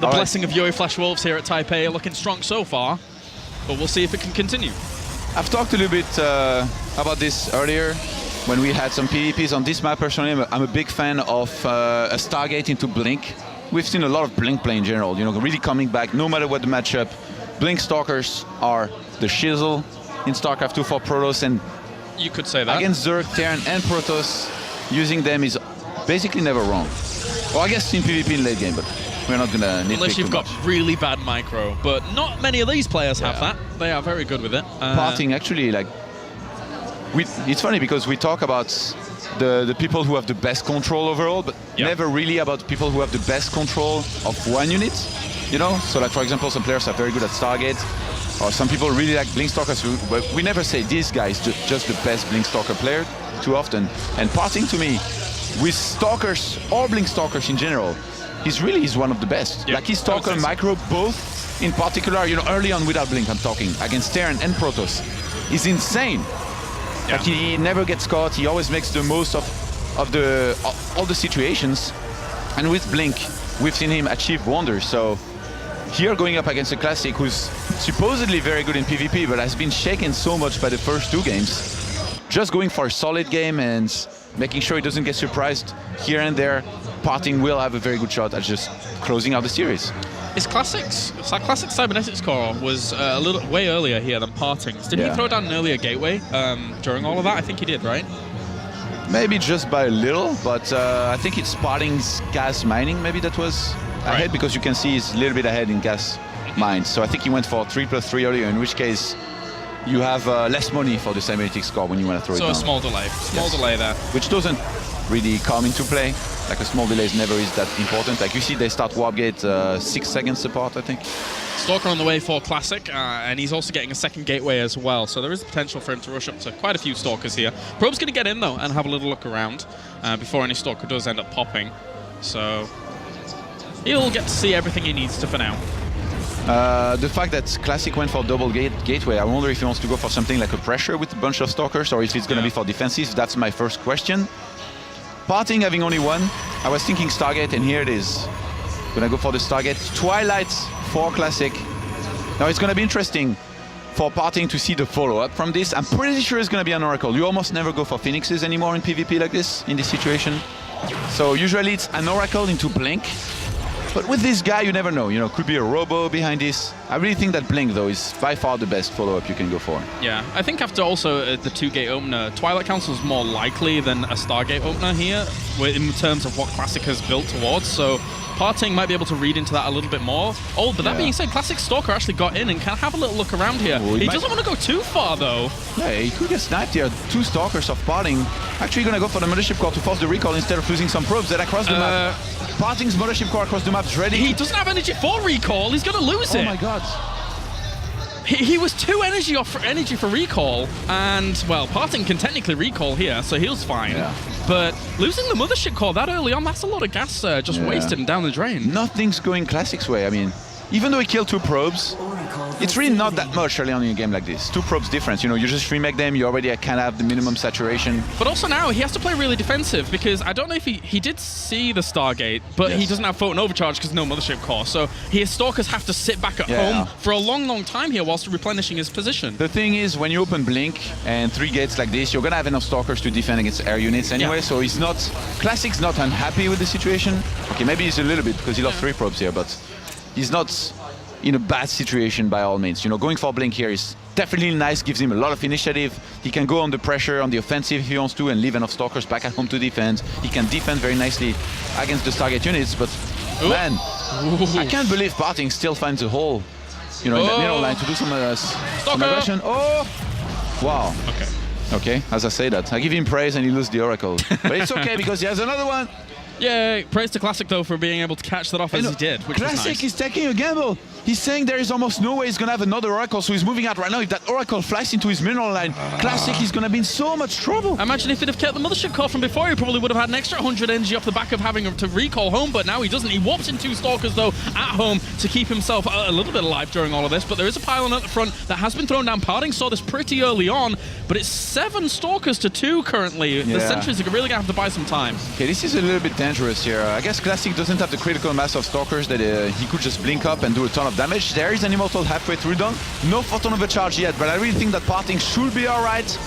the blessing of Yowie Flash Wolves here at Taipei are looking strong so far, but we'll see if it can continue. I've talked a little bit about this earlier when we had some PvPs on this map. Personally, I'm a big fan of a Stargate into Blink. We've seen a lot of Blink play in general, you know, really coming back no matter what the matchup. Blink Stalkers are the shizzle in StarCraft 2 for Protoss, and you could say that. Against Zerg, Terran, and Protoss, using them is basically never wrong. Well, I guess in PvP in late game, but we're not gonna nitpick unless you've got really bad micro, but not many of these players have that. They are very good with it. PartinG actually, like, it's funny because we talk about the people who have the best control overall, but never really about people who have the best control of one unit, you know? So like, for example, some players are very good at Stargate, or some people really like Blink Stalkers. We never say this guy is just the best Blink Stalker player too often. And PartinG, to me, with Stalkers or Blink Stalkers in general, he's one of the best. Like his Stalker micro, both in particular, you know, early on without Blink, I'm talking, against Terran and Protoss, is insane. Like he never gets caught. He always makes the most of all the situations. And with Blink, we've seen him achieve wonders. So here going up against a Classic who's supposedly very good in PvP, but has been shaken so much by the first 2 games. Just going for a solid game and making sure he doesn't get surprised here and there. PartinG will have a very good shot at just closing out the series. His Classic Cybernetics core was a little way earlier here than PartinG's. Did he throw down an earlier gateway during all of that? I think he did, right? Maybe just by a little, but I think it's PartinG's gas mining. Maybe that was ahead, because you can see he's a little bit ahead in gas mines. So I think he went for 3+3 earlier, in which case you have less money for the cybernetics core when you want to throw it down. So a small delay. Small delay there. Which doesn't really come into play. Like a small delay is never that important. Like you see they start warp gate 6 seconds apart, I think. Stalker on the way for Classic, and he's also getting a second gateway as well, so there is potential for him to rush up to quite a few Stalkers here. Probe's going to get in though and have a little look around before any Stalker does end up popping. So he'll get to see everything he needs to for now. The fact that Classic went for double gateway, I wonder if he wants to go for something like a pressure with a bunch of Stalkers, or if it's going to be for defensive. That's my first question. PartinG having only 1, I was thinking Stargate, and here it is. Gonna go for the Stargate. Twilight for Classic. Now it's gonna be interesting for PartinG to see the follow-up from this. I'm pretty sure it's gonna be an Oracle. You almost never go for Phoenixes anymore in PvP like this, in this situation. So usually it's an Oracle into Blink. But with this guy, you never know. You know, could be a Robo behind this. I really think that Blink, though, is by far the best follow-up you can go for. Yeah, I think after also the 2-gate opener, Twilight Council is more likely than a Stargate opener here, in terms of what Classic has built towards. So PartinG might be able to read into that a little bit more. Oh, but that being said, Classic Stalker actually got in and can have a little look around here. Oh, he doesn't want to go too far, though. Yeah, he could get sniped here. 2 Stalkers of PartinG. Actually going to go for the Mothership Core to force the recall instead of losing some probes that across the map. PartinG's Mothership Core across the map is ready. He doesn't have energy for recall. He's going to lose it. Oh my god. He was 2 energy off for energy for recall, and well, PartinG can technically recall here, so he was fine. Yeah. But losing the Mothership Core that early on, that's a lot of gas just wasted and down the drain. Nothing's going Classic's way. I mean, even though he killed 2 probes, it's really not that much early on in a game like this. 2 probes difference, you know, you just remake them, you already kind of have the minimum saturation. But also now, he has to play really defensive, because I don't know if he did see the Stargate, but he doesn't have Photon Overcharge because no Mothership Core. So his Stalkers have to sit back at home for a long, long time here whilst replenishing his position. The thing is, when you open Blink and 3 gates like this, you're going to have enough Stalkers to defend against air units anyway, so he's not... Classic's not unhappy with the situation. Okay, maybe he's a little bit, because he lost 3 probes here, but he's not in a bad situation by all means. You know, going for Blink here is definitely nice, gives him a lot of initiative. He can go on the pressure, on the offensive if he wants to, and leave enough Stalkers back at home to defend. He can defend very nicely against the Stargate units, but man, I can't believe PartinG still finds a hole, you know, in that middle line to do some aggression. Oh, wow. Okay, as I say that, I give him praise and he loses the Oracle. But it's okay because he has another one. Yeah, praise to Classic though for being able to catch that off as he did, which Classic was nice. is taking a gamble. He's saying there is almost no way he's going to have another Oracle, so he's moving out right now. If that Oracle flies into his mineral line, Classic is going to be in so much trouble. Imagine if he'd have kept the Mothership Core from before, he probably would have had an extra 100 energy off the back of having to recall home, but now he doesn't. He warps in 2 Stalkers though at home to keep himself a little bit alive during all of this, but there is a pylon at the front that has been thrown down. PartinG saw this pretty early on, but it's 7 Stalkers to 2 currently. The sentries are really going to have to buy some time. Okay, this is a little bit dangerous here. I guess Classic doesn't have the critical mass of Stalkers that he could just blink up and do a ton of damage. There is an Immortal halfway through done. No Photon Overcharge yet, but I really think that PartinG should be alright.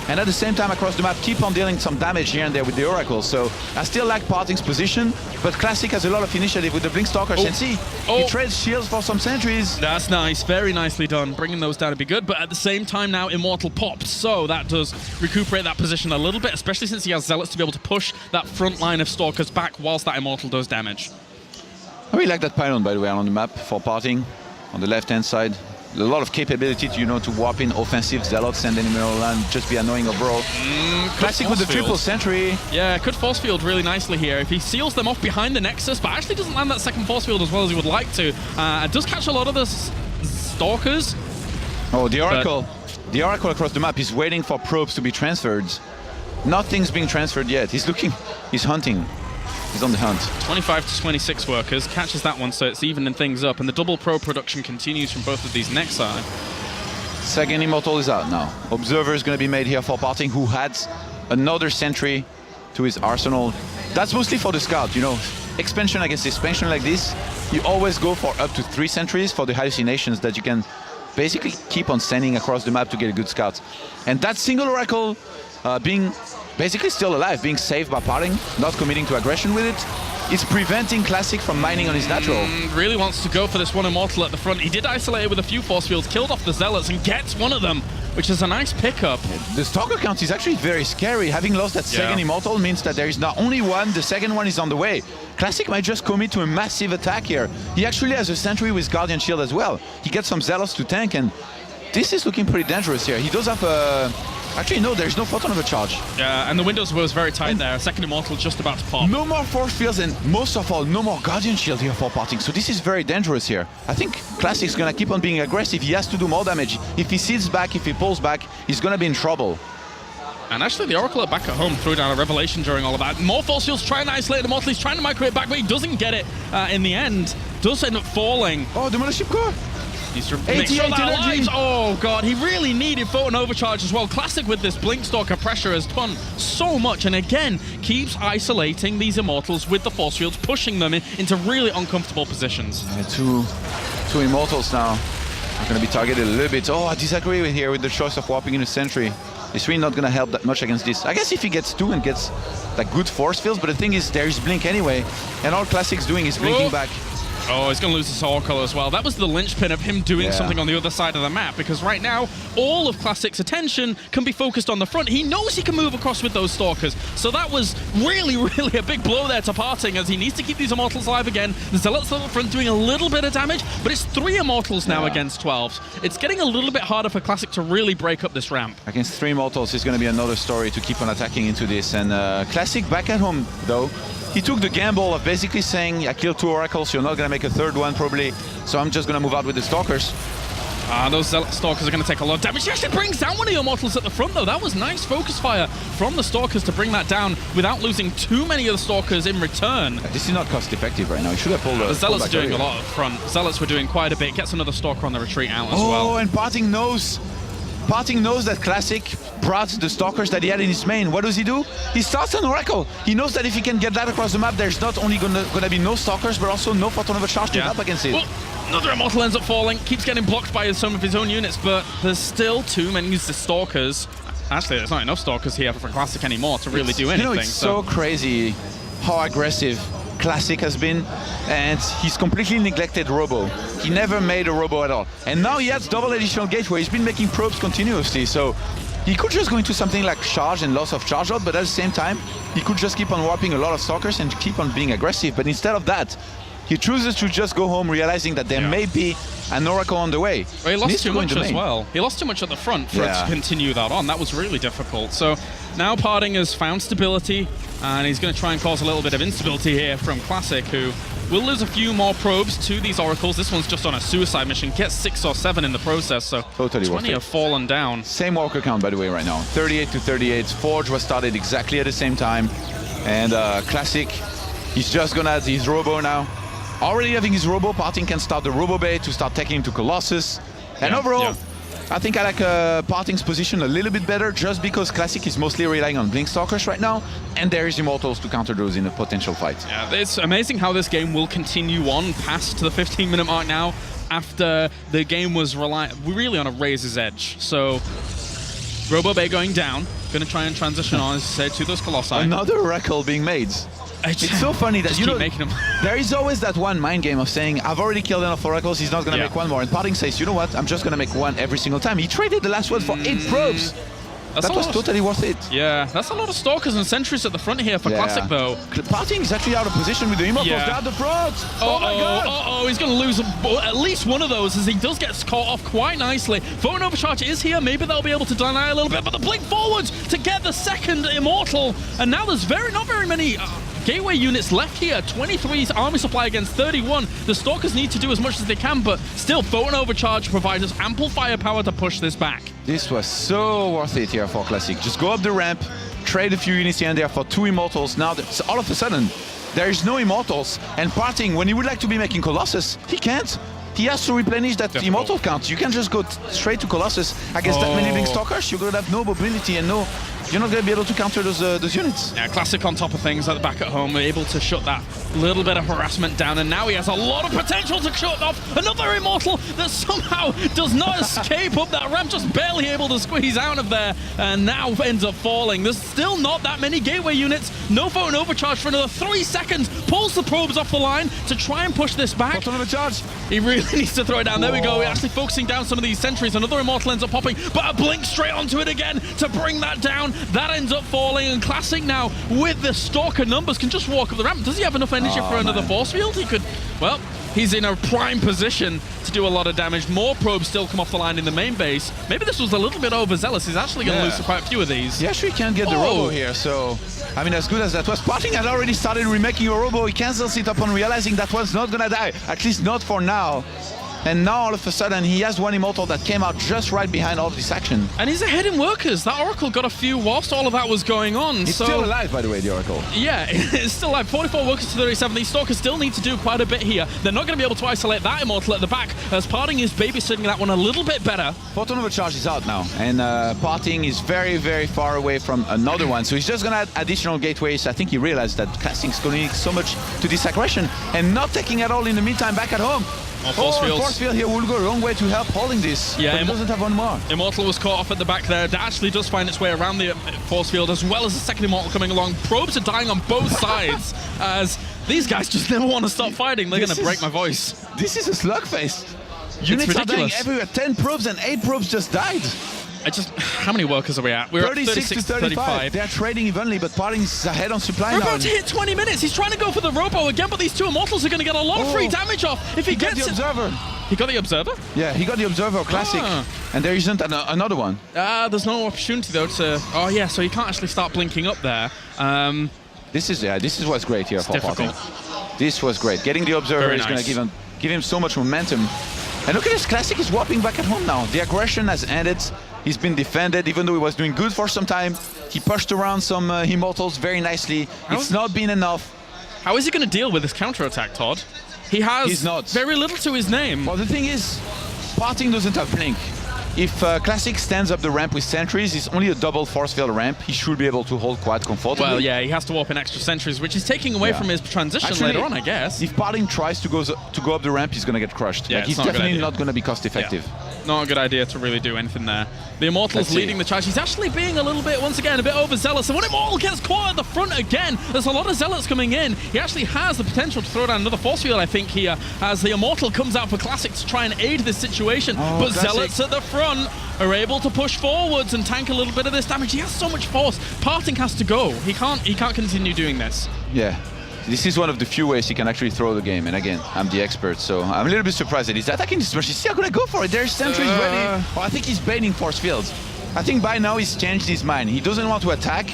And at the same time, across the map, keep on dealing some damage here and there with the Oracle. So I still like PartinG's position, but Classic has a lot of initiative with the Blink Stalkers. And see, he trades shields for some sentries. That's nice, very nicely done. Bringing those down to be good, but at the same time now, Immortal popped. So that does recuperate that position a little bit, especially since he has Zealots to be able to push that front line of Stalkers back whilst that Immortal does damage. I really like that pylon, by the way, on the map for PartinG. On the left-hand side, a lot of capability to, you know, to warp in offensive Zealots, send any mineral land, just be annoying overall. Classic with the triple sentry. Yeah, could force field really nicely here. If he seals them off behind the Nexus, but actually doesn't land that second force field as well as he would like to. Does catch a lot of the Stalkers. Oh, the Oracle. The Oracle across the map is waiting for probes to be transferred. Nothing's being transferred yet. He's looking, he's hunting. He's on the hunt. 25 to 26 workers, catches that one, so it's evening things up, and the double pro production continues from both of these Nexi. Second Immortal is out now. Observer is going to be made here for PartinG, who had another sentry to his arsenal. That's mostly for the scout, you know. Expansion against expansion like this, you always go for up to 3 sentries for the hallucinations that you can basically keep on sending across the map to get a good scout. And that single Oracle being basically still alive, being saved by PartinG, not committing to aggression with it. It's preventing Classic from mining on his natural. Really wants to go for this one Immortal at the front. He did isolate it with a few force fields, killed off the Zealots and gets one of them, which is a nice pickup. The Stalker count is actually very scary. Having lost that second Immortal means that there is not only one, the second one is on the way. Classic might just commit to a massive attack here. He actually has a sentry with Guardian Shield as well. He gets some Zealots to tank, and this is looking pretty dangerous here. He does have a... Actually, no, there's no Photon Overcharge. Yeah, and the windows was very tight there. Second Immortal just about to pop. No more force fields, and most of all, no more Guardian Shield here for PartinG. So this is very dangerous here. I think Classic's gonna keep on being aggressive. He has to do more damage. If he sits back, if he pulls back, he's gonna be in trouble. And actually, the Oracle back at home threw down a Revelation during all of that. More force fields trying to isolate the Immortal. He's trying to microwave back, but he doesn't get it in the end. Does end up falling. Oh, the Mothership Core. Needs to make sure that alive. Oh god, he really needed Photon Overcharge as well. Classic with this Blink Stalker pressure has done so much, and again keeps isolating these Immortals with the force fields, pushing them into really uncomfortable positions. Two Immortals now are going to be targeted a little bit. Oh, I disagree with here with the choice of warping in a sentry. It's really not going to help that much against this. I guess if he gets 2 and gets like good force fields, but the thing is there is Blink anyway, and all Classic's doing is blinking back. Oh, he's going to lose his Oracle as well. That was the linchpin of him doing something on the other side of the map, because right now, all of Classic's attention can be focused on the front. He knows he can move across with those Stalkers, so that was really, really a big blow there to PartinG, as he needs to keep these Immortals alive again. The Zealots at the front doing a little bit of damage, but it's 3 Immortals now against 12s. It's getting a little bit harder for Classic to really break up this ramp. Against 3 Immortals is going to be another story to keep on attacking into this. And Classic back at home, though. He took the gamble of basically saying, I killed 2 Oracles, you're not going to make a 3rd one probably, so I'm just going to move out with the Stalkers. Those Stalkers are going to take a lot of damage. He actually brings down one of the Immortals at the front, though. That was nice focus fire from the Stalkers to bring that down without losing too many of the Stalkers in return. This is not cost effective right now. He should have pulled the Zealots are doing a lot up front. Zealots were doing quite a bit. Gets another Stalker on the retreat out as well. Oh, and PartinG knows that Classic brought the Stalkers that he had in his main. What does he do? He starts an Oracle. He knows that if he can get that across the map, there's not only gonna be no Stalkers, but also no Photon Overcharge to help against it. Well, another Immortal ends up falling, keeps getting blocked by some of his own units, but there's still too many Stalkers. Actually, there's not enough Stalkers here for Classic anymore to really do anything. You know, it's so crazy how aggressive Classic has been, and he's completely neglected Robo. He never made a Robo at all. And now he has double additional gateway. He's been making probes continuously, so he could just go into something like charge and loss of charge out, but at the same time, he could just keep on warping a lot of Stalkers and keep on being aggressive. But instead of that, he chooses to just go home, realizing that there may be an Oracle on the way. Well, he lost too much as well. He lost too much at the front for it to continue that on. That was really difficult. So now PartinG has found stability, and he's going to try and cause a little bit of instability here from Classic, who will lose a few more probes to these Oracles. This one's just on a suicide mission. Gets 6 or 7 in the process, so totally 20 have fallen down. Same worker count, by the way, right now. 38 to 38. Forge was started exactly at the same time. And Classic, he's just going to add his Robo now. Already having his Robo, PartinG can start the Robo Bay to start taking him to Colossus. And overall, I think I like PartinG's position a little bit better, just because Classic is mostly relying on Blink Stalkers right now, and there is Immortals to counter those in a potential fight. Yeah, it's amazing how this game will continue on past the 15-minute mark now, after the game was really on a razor's edge. So, Robo Bay going down, going to try and transition on, as you said, to those Colossi. Another Oracle being made. It's so funny that you know, making them. There is always that one mind game of saying, I've already killed enough Oracles, he's not going to make one more. And PartinG says, you know what, I'm just going to make one every single time. He traded the last one for 8 probes. That was totally worth it. Yeah, that's a lot of Stalkers and Sentries at the front here for Classic, though. PartinG is actually out of position with the Immortals down the front. Oh my god! He's going to lose at least one of those, as he does get caught off quite nicely. Photon Overcharge is here. Maybe they'll be able to deny a little bit, but the blink forwards to get the second Immortal. And now there's not very many gateway units left here. 23's army supply against 31. The Stalkers need to do as much as they can, but still, Photon Overcharge provides us ample firepower to push this back. This was so worth it here for Classic. Just go up the ramp, trade a few units here and there for 2 Immortals. Now, all of a sudden, there is no Immortals. And PartinG, when he would like to be making Colossus, he can't. He has to replenish that Immortal count. You can't just go straight to Colossus against that many Blink Stalkers. You're going to have no mobility and you're not going to be able to counter those units. Yeah, Classic on top of things at the back at home, able to shut that little bit of harassment down, and now he has a lot of potential to shut off another Immortal that somehow does not escape up that ramp, just barely able to squeeze out of there, and now ends up falling. There's still not that many gateway units. No Photon Overcharge for another 3 seconds. Pulls the probes off the line to try and push this back. Photon Overcharge. He really needs to throw it down. There we go. We're actually focusing down some of these sentries. Another Immortal ends up popping, but a blink straight onto it again to bring that down. That ends up falling, and Classic now, with the Stalker numbers, can just walk up the ramp. Does he have enough energy for another force field? He could, well, he's in a prime position to do a lot of damage. More probes still come off the line in the main base. Maybe this was a little bit overzealous. He's actually going to lose quite a few of these. He actually can't get the Robo here, so I mean, as good as that was, PartinG had already started remaking a Robo. He cancels it upon realizing that one's not going to die, at least not for now. And now all of a sudden he has one Immortal that came out just right behind all of this action. And he's ahead in workers. That Oracle got a few whilst all of that was going on. It's still alive, by the way, the Oracle. Yeah, it's still alive. 44 workers to 37. These Stalkers still need to do quite a bit here. They're not going to be able to isolate that Immortal at the back, as PartinG is babysitting that one a little bit better. Photon Overcharge is out now, and PartinG is very, very far away from another one. So he's just going to add additional gateways. I think he realized that Classic's going to need so much to this aggression, and not taking at all in the meantime back at home. Force field here will go a long way to help holding this. Yeah, but he doesn't have one more. Immortal was caught off at the back there. That actually does find its way around the force field, as well as the second Immortal coming along. Probes are dying on both sides, as These guys just never want to stop fighting. They're going to break my voice. This is a slugfest. Units are dying everywhere. 10 probes and 8 probes just died. How many workers are we at? We're 36 at 36 to 35. They're trading evenly, but PartinG's ahead on supply We're now. about to hit 20 minutes. He's trying to go for the robo again, but these two Immortals are going to get a lot of free damage off. If he gets the Observer. He got the Observer? Yeah, he got the Observer Classic. And there isn't another one. There's no opportunity, though, to... Oh, yeah, so he can't actually start blinking up there. This is what's great here for PartinG. This was great. Getting the Observer is going to give him so much momentum. And look at this, Classic is warping back at home now. The aggression has ended. He's been defended, even though he was doing good for some time. He pushed around some Immortals very nicely. It's not been enough. How is he going to deal with this counterattack, Todd? He has very little to his name. Well, the thing is, PartinG doesn't have blink. If Classic stands up the ramp with sentries, it's only a double force field ramp. He should be able to hold quite comfortably. Well, yeah, he has to warp in extra sentries, which is taking away from his transition later on, I guess. If PartinG tries to go up the ramp, he's going to get crushed. Yeah, like, he's definitely not going to be cost effective. Yeah. Not a good idea to really do anything there. The Immortal's leading the charge. He's actually being a little bit, once again, a bit overzealous. And when Immortal gets caught at the front again, there's a lot of Zealots coming in. He actually has the potential to throw down another force field, I think, here, as the Immortal comes out for Classic to try and aid this situation. But Classic. Zealots at the front are able to push forwards and tank a little bit of this damage. He has so much force. PartinG has to go. He can't continue doing this. Yeah. This is one of the few ways he can actually throw the game. And again, I'm the expert, so I'm a little bit surprised that he's attacking this much. He's still going to go for it. There's sentries ready. Oh, I think he's baiting force fields. I think by now he's changed his mind. He doesn't want to attack.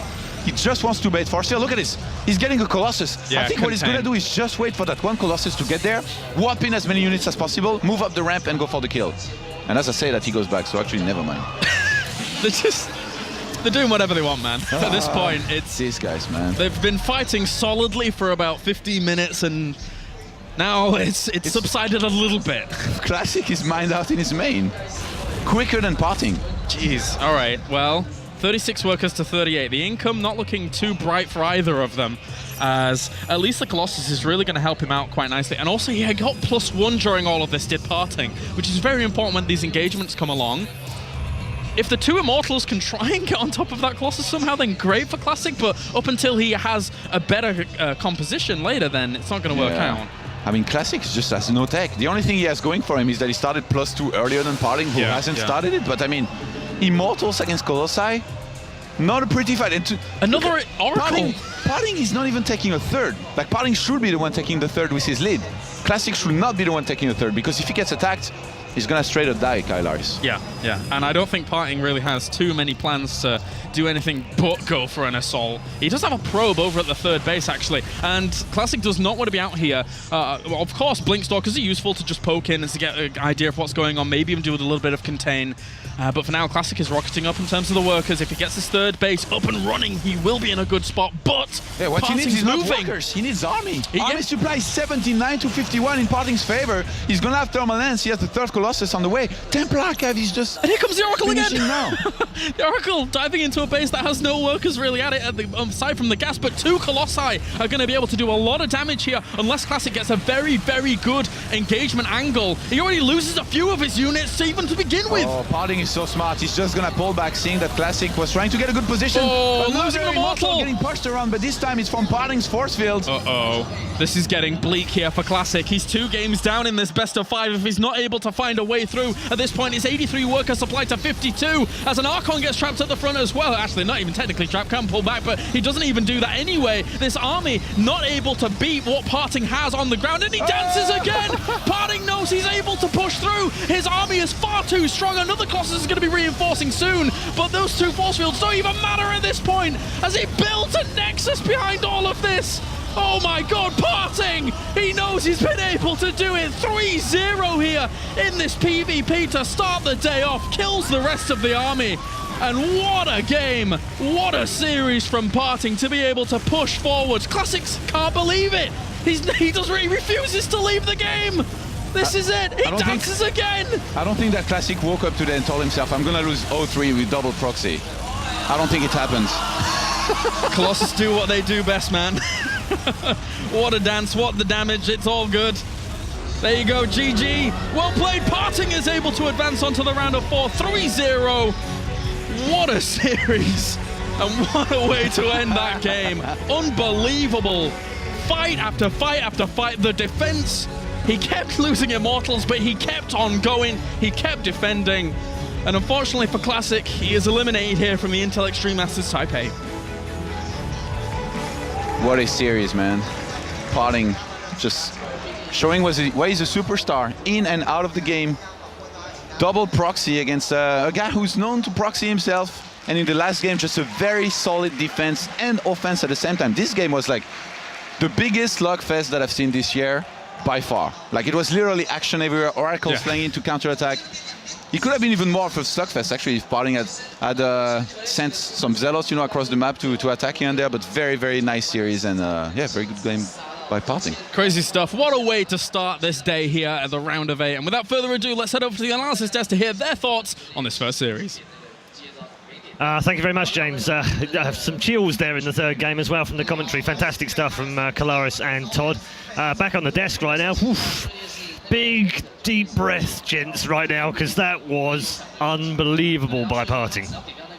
He just wants to bait force field. Look at this. He's getting a Colossus. Yeah, I think what he's going to do is just wait for that one Colossus to get there, warp in as many units as possible, move up the ramp and go for the kill. And as I say that, he goes back, so actually never mind. They're doing whatever they want, man. At this point, it's... These guys, man. They've been fighting solidly for about 15 minutes, and now it's subsided a little bit. Classic is mined out in his main. Quicker than PartinG. Jeez. All right, well, 36 workers to 38. The income not looking too bright for either of them, as at least the Colossus is really going to help him out quite nicely. And also, he got +1 during all of this, did PartinG, which is very important when these engagements come along. If the two Immortals can try and get on top of that Colossus somehow, then great for Classic, but up until he has a better composition later, then it's not going to work out. I mean, Classic just has no tech. The only thing he has going for him is that he started +2 earlier than PartinG, who hasn't started it. But I mean, Immortals against Colossi, not a pretty fight. And another Oracle. PartinG is not even taking a third. Like, PartinG should be the one taking the third with his lead. Classic should not be the one taking a third, because if he gets attacked, he's gonna straight up die, Kylaris. Yeah. And I don't think PartinG really has too many plans to do anything but go for an assault. He does have a probe over at the third base, actually, and Classic does not want to be out here. Of course, Blink Stalkers are useful to just poke in and to get an idea of what's going on, maybe even do with a little bit of contain. But for now, Classic is rocketing up in terms of the workers. If he gets his third base up and running, he will be in a good spot, but what he needs is moving. Not workers. He needs army. Army supply 79 to 51 in PartinG's favor. He's gonna have Thermal Lance. He has the third Colossus on the way. Templar Cav, he's just... And here comes the Oracle again! Now. The Oracle diving into a base that has no workers really at it, aside from the gas, but two Colossi are going to be able to do a lot of damage here, unless Classic gets a very, very good engagement angle. He already loses a few of his units even to begin with. Oh, PartinG is so smart. He's just going to pull back, seeing that Classic was trying to get a good position. Oh, losing the Immortal! Getting pushed around, but this time it's from PartinG's force field. Uh-oh. This is getting bleak here for Classic. He's 2 games down in this best of 5 if he's not able to find a way through. At this point, it's 83 worker supply to 52, as an Archon gets trapped at the front as well. Actually, not even technically trapped, can pull back, but he doesn't even do that anyway. This army not able to beat what PartinG has on the ground, and he dances again! PartinG knows he's able to push through. His army is far too strong. Another Colossus is going to be reinforcing soon, but those 2 force fields don't even matter at this point, as he builds a nexus behind all of this. Oh my god, PartinG! He knows he's been able to do it. 3-0 here in this PvP to start the day off. Kills the rest of the army. And what a game. What a series from PartinG to be able to push forward. Classics can't believe it. He refuses to leave the game. This is it. He dances again. I don't think that Classic woke up today and told himself, I'm going to lose 0-3 with double proxy. I don't think it happens. Colossus do what they do best, man. What a dance, what the damage, it's all good. There you go, GG. Well played. PartinG is able to advance onto the round of 4, 3-0. What a series. And what a way to end that game. Unbelievable. fight after fight after fight. The defense, he kept losing Immortals, but he kept on going. He kept defending. And unfortunately for Classic, he is eliminated here from the Intel Extreme Masters Taipei. What a series, man. PartinG just showing why he's a superstar in and out of the game. Double proxy against a guy who's known to proxy himself. And in the last game, just a very solid defense and offense at the same time. This game was like the biggest slugfest that I've seen this year by far. Like, it was literally action everywhere, oracles flying into counterattack. It could have been even more of a slugfest, actually, if PartinG had sent some Zealots, across the map to attack here and there. But very, very nice series, and yeah, very good game by PartinG. Crazy stuff. What a way to start this day here at the round of 8. And without further ado, let's head over to the analysis desk to hear their thoughts on this first series. Thank you very much, James. I have some chills there in the third game as well from the commentary. Fantastic stuff from Kalaris and Todd. Back on the desk right now. Oof. Big, deep breath, gents, right now, because that was unbelievable by PartinG.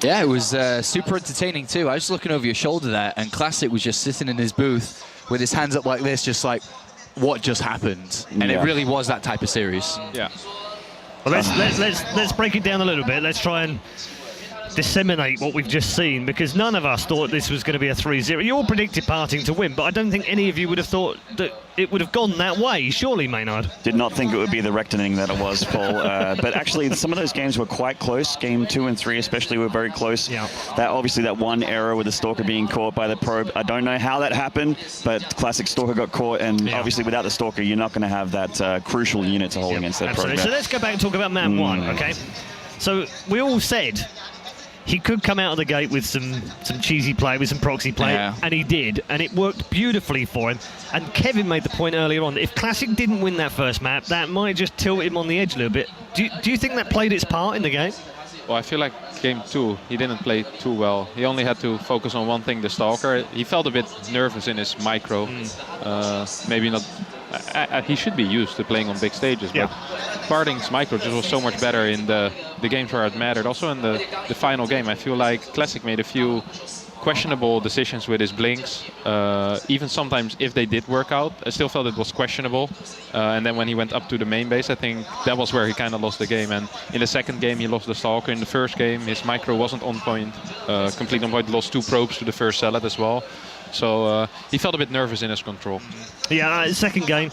Yeah, it was super entertaining too. I was just looking over your shoulder there, and Classic was just sitting in his booth with his hands up like this, just like, what just happened? And it really was that type of series. Yeah. Well, let's break it down a little bit. Let's try and disseminate what we've just seen, because none of us thought this was going to be a 3-0. You all predicted PartinG to win, but I don't think any of you would have thought that it would have gone that way, surely, Maynard? Did not think it would be the reckoning that it was, Paul. But actually, some of those games were quite close. Game 2 and 3 especially were very close. Yeah. That obviously, that one error with the Stalker being caught by the probe, I don't know how that happened, but Classic Stalker got caught, and obviously without the Stalker, you're not going to have that crucial unit to hold against that probe. So let's go back and talk about map 1, okay? So we all said he could come out of the gate with some cheesy play, with some proxy play, and he did, and it worked beautifully for him. And Kevin made the point earlier on that if Classic didn't win that first map, that might just tilt him on the edge a little bit. Do you think that played its part in the game? Well, I feel like game 2, he didn't play too well. He only had to focus on one thing, the Stalker. He felt a bit nervous in his micro. Maybe not. He should be used to playing on big stages, but PartinG's micro just was so much better in the games where it mattered. Also in the final game, I feel like Classic made a few questionable decisions with his blinks. Even sometimes if they did work out, I still felt it was questionable. And then when he went up to the main base, I think that was where he kind of lost the game. And in the second game, he lost the Stalker. In the first game, his micro wasn't on point, complete on point. Lost 2 probes to the first Zealot as well. So he felt a bit nervous in his control. Yeah, second game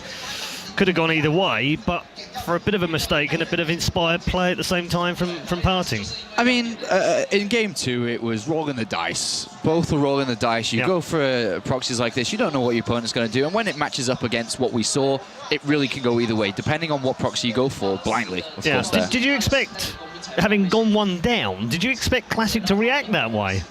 could have gone either way, but for a bit of a mistake and a bit of inspired play at the same time from PartinG. I mean, in game 2, it was rolling the dice. Both were rolling the dice. You go for proxies like this, you don't know what your opponent's going to do. And when it matches up against what we saw, it really can go either way, depending on what proxy you go for, blindly, of course. Did you expect, having gone 1 down, did you expect Classic to react that way?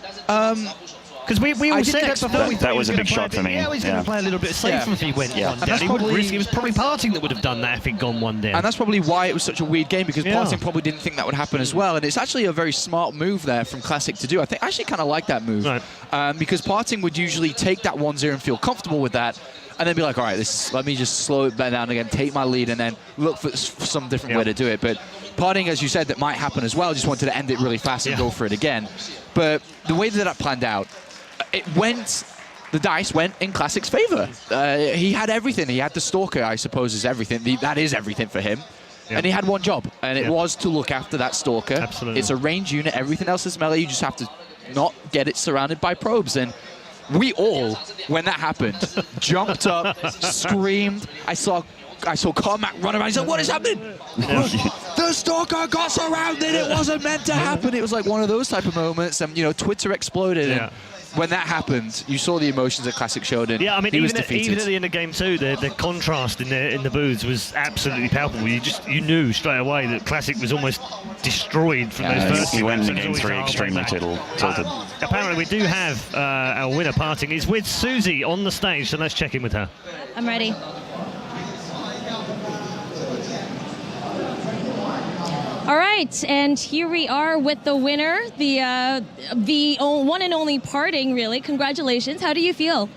Because we all said that before. That was a big shock for me. Yeah, he's going to play a little bit safer if he went 1 down. It was probably PartinG that would have done that if he'd gone 1 down. And that's probably why it was such a weird game, because PartinG probably didn't think that would happen as well. And it's actually a very smart move there from Classic to do. I actually kind of like that move. Right. Because PartinG would usually take that 1-0 and feel comfortable with that, and then be like, all right, let me just slow it down again, take my lead, and then look for some different way to do it. But PartinG, as you said, that might happen as well, just wanted to end it really fast and go for it again. But the way that planned out, the dice went in Classic's favor. He had everything. He had the Stalker, I suppose, is everything. That is everything for him. And he had one job, and it was to look after that Stalker. Absolutely. It's a range unit. Everything else is melee. You just have to not get it surrounded by probes. And we all, when that happened, jumped up, screamed. I saw Carmack run around. He said, "What is happening?" The Stalker got surrounded. It wasn't meant to happen. It was like one of those type of moments. And, Twitter exploded. And when that happened, you saw the emotions that Classic showed, and I mean, he was even defeated. at the end of game 2, the contrast in the booths was absolutely palpable. You knew straight away that Classic was almost destroyed from those first. He went into game 3 extremely tilted. Apparently, we do have our winner. PartinG is with Susie on the stage, so let's check in with her. I'm ready. All right, and here we are with the winner, the one and only PartinG, really. Congratulations. How do you feel?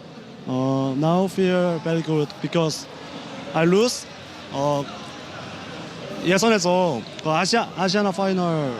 Now feel very good because I lose. 예선에서 그 아시아나 파이널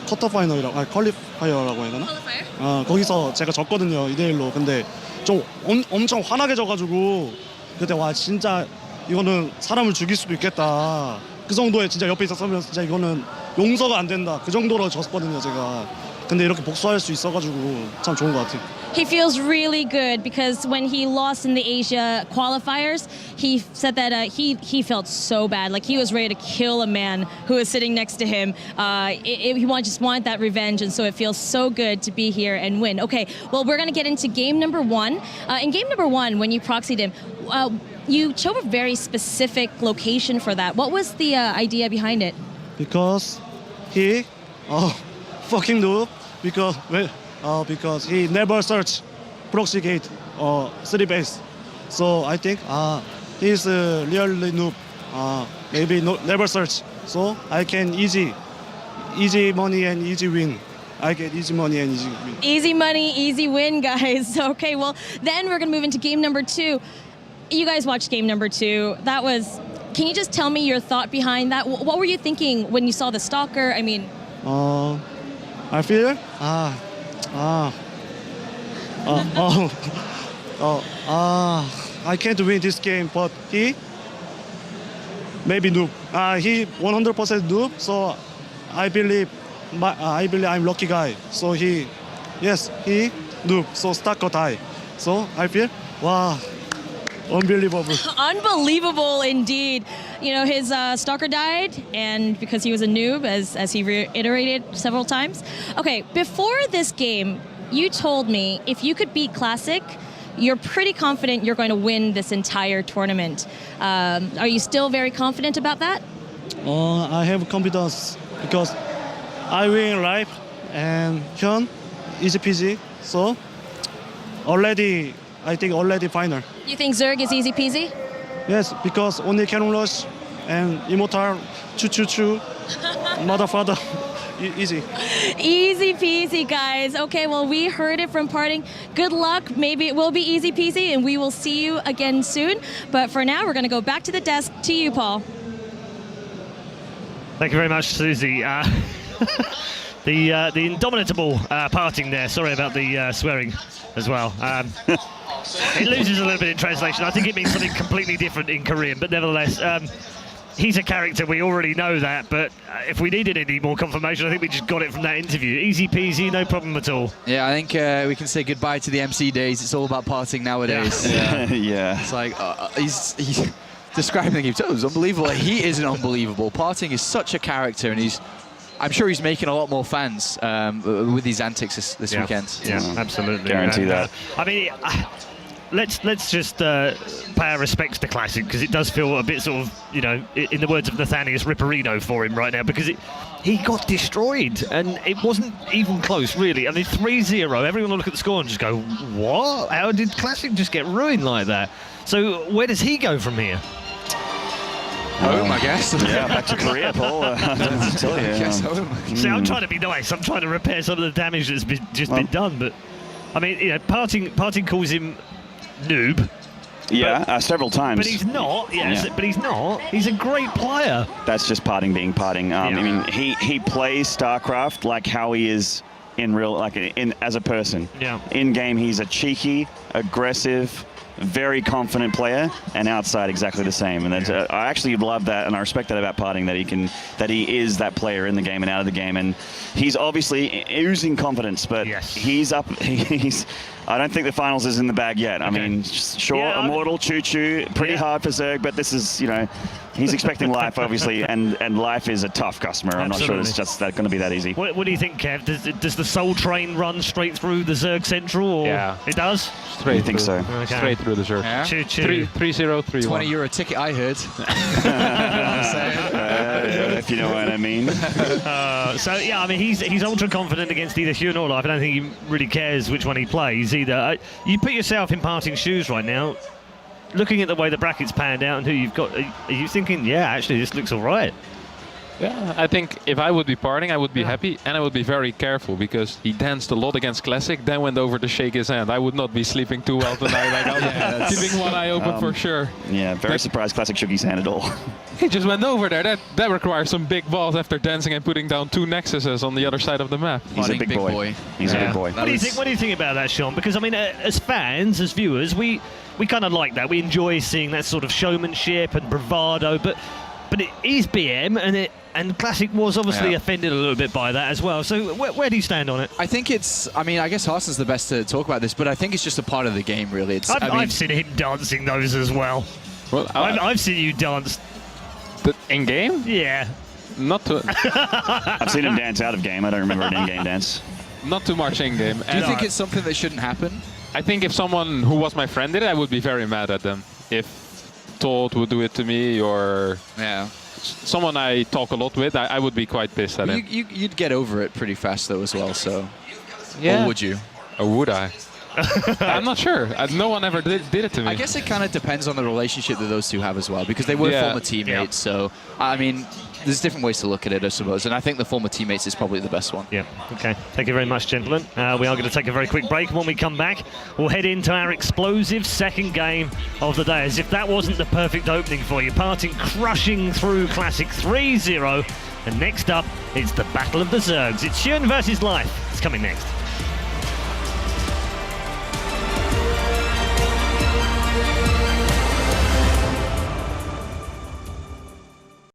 쿼터 파이널이라고 퀄리파이어라고 해야 되나? 거기서 제가 졌거든요, 2대1로. 근데 좀 엄청 화나게 져가지고 그때 와 진짜 이거는 사람을 죽일 수도 있겠다. 그 정도에 진짜 옆에 있었으면 진짜 이거는 용서가 안 된다. 그 정도로 졌거든요 제가. 근데 이렇게 복수할 수 있어가지고 참 좋은 것 같아요. He feels really good because when he lost in the Asia qualifiers, he said that he felt so bad, like he was ready to kill a man who was sitting next to him. He just wanted that revenge, and so it feels so good to be here and win. Okay, well, we're going to get into game number one. In game number one, when you proxied him, you chose a very specific location for that. What was the idea behind it? Because he fucking noob. Because he never searched proxy gate or city base, so I think he's really noob. Maybe never search, so I can easy money and easy win. I get easy money and easy win. Easy money, easy win, guys. Okay, well, then we're gonna move into game number two. You guys watched game number two. Can you just tell me your thought behind that? What were you thinking when you saw the stalker? I mean, I feel I can't win this game, but he maybe noob. He 100% noob, so I believe I'm lucky guy. So he noob, so stuck or die. So I feel wow, unbelievable. unbelievable indeed. You know, his stalker died, and because he was a noob, as he reiterated several times. Okay, before this game, you told me if you could beat Classic, you're pretty confident you're going to win this entire tournament. Are you still very confident about that? I have confidence because I win live and Hyun easy peasy. So I think already final. You think Zerg is easy peasy? Yes, because only Cannon Rush and Immortal, choo, motherfucker, easy. Easy peasy, guys. Okay, well, we heard it from PartinG. Good luck. Maybe it will be easy peasy, and we will see you again soon. But for now, we're going to go back to the desk. To you, Paul. Thank you very much, Susie. The indomitable PartinG there. Sorry about the swearing as well. It loses a little bit in translation. I think it means something completely different in Korean, but nevertheless, he's a character. We already know that, but if we needed any more confirmation, I think we just got it from that interview. Easy peasy, no problem at all. Yeah, I think we can say goodbye to the MC days. It's all about PartinG nowadays. Yeah. Yeah. It's like he's describing the game. It was unbelievable. He is an unbelievable. PartinG is such a character, and I'm sure he's making a lot more fans with these antics this weekend. Yeah, absolutely. Guarantee that. I mean, let's just pay our respects to Classic, because it does feel a bit sort of, you know, in the words of Nathanius, Ripperino for him right now, because he got destroyed and it wasn't even close, really. I mean, 3-0. Everyone will look at the score and just go, what? How did Classic just get ruined like that? So where does he go from here? Home, I guess. Yeah, back to Korea, Paul. I don't know what to tell you. See, I'm trying to be nice. I'm trying to repair some of the damage that's been done. But I mean, you know, PartinG calls him noob. Yeah, several times. But he's not. Yes, Yeah. but he's not. He's a great player. That's just PartinG being PartinG. I mean, he plays StarCraft like how he is in real, as a person. Yeah. In game, he's a cheeky, aggressive, very confident player, and outside exactly the same. And I actually love that, and I respect that about PartinG, that he is that player in the game and out of the game. And he's obviously oozing confidence, but he's up. I don't think the finals is in the bag yet. I mean, sure, Immortal, choo-choo, pretty hard for Zerg, but this is, you know, he's expecting life, obviously, and life is a tough customer. I'm not sure it's just going to be that easy. What do you think, Kev? Does the Soul Train run straight through the Zerg Central? Or yeah. It does? Straight I think so. Okay. Straight through the Zerg. Yeah. Choo-choo. 3-0, 3-1. €20 ticket, I heard. If you know what I mean. So, yeah, I mean, he's ultra confident against either Hyun or Life. I don't think he really cares which one he plays either. You put yourself in PartinG's shoes right now, looking at the way the brackets panned out and who you've got, are you thinking, yeah, actually, this looks all right? Yeah, I think if I would be PartinG, I would be happy and I would be very careful because he danced a lot against Classic, then went over to shake his hand. I would not be sleeping too well tonight. Like, I was keeping one eye open for sure. Yeah, very surprised Classic shook his hand at all. He just went over there. That requires some big balls after dancing and putting down 2 Nexuses on the other side of the map. He's a big boy. He's a big boy. What do you think about that, Sean? Because I mean, as fans, as viewers, we kind of like that. We enjoy seeing that sort of showmanship and bravado, but it is BM, and Classic was obviously offended a little bit by that as well. So where do you stand on it? I think it's, I mean, I guess Harson's the best to talk about this, but I think it's just a part of the game, really. It's, I've seen him dancing those as well. Well, I've seen you dance. In game? Yeah. Not too. I've seen him dance out of game. I don't remember an in-game dance. Not too much in game. Do you think it's something that shouldn't happen? I think if someone who was my friend did it, I would be very mad at them. If Todd would do it to me or someone I talk a lot with, I would be quite pissed at him. You'd get over it pretty fast though as well, so. Yeah. Or would you? Or would I? I'm not sure. No one ever did it to me. I guess it kind of depends on the relationship that those two have as well, because they were former teammates. So, I mean, there's different ways to look at it, I suppose. And I think the former teammates is probably the best one. Yeah. Okay. Thank you very much, gentlemen. We are going to take a very quick break. When we come back, we'll head into our explosive second game of the day. As if that wasn't the perfect opening for you. PartinG crushing through Classic 3-0. And next up, it's the Battle of the Zergs. It's Hyun versus Life. It's coming next.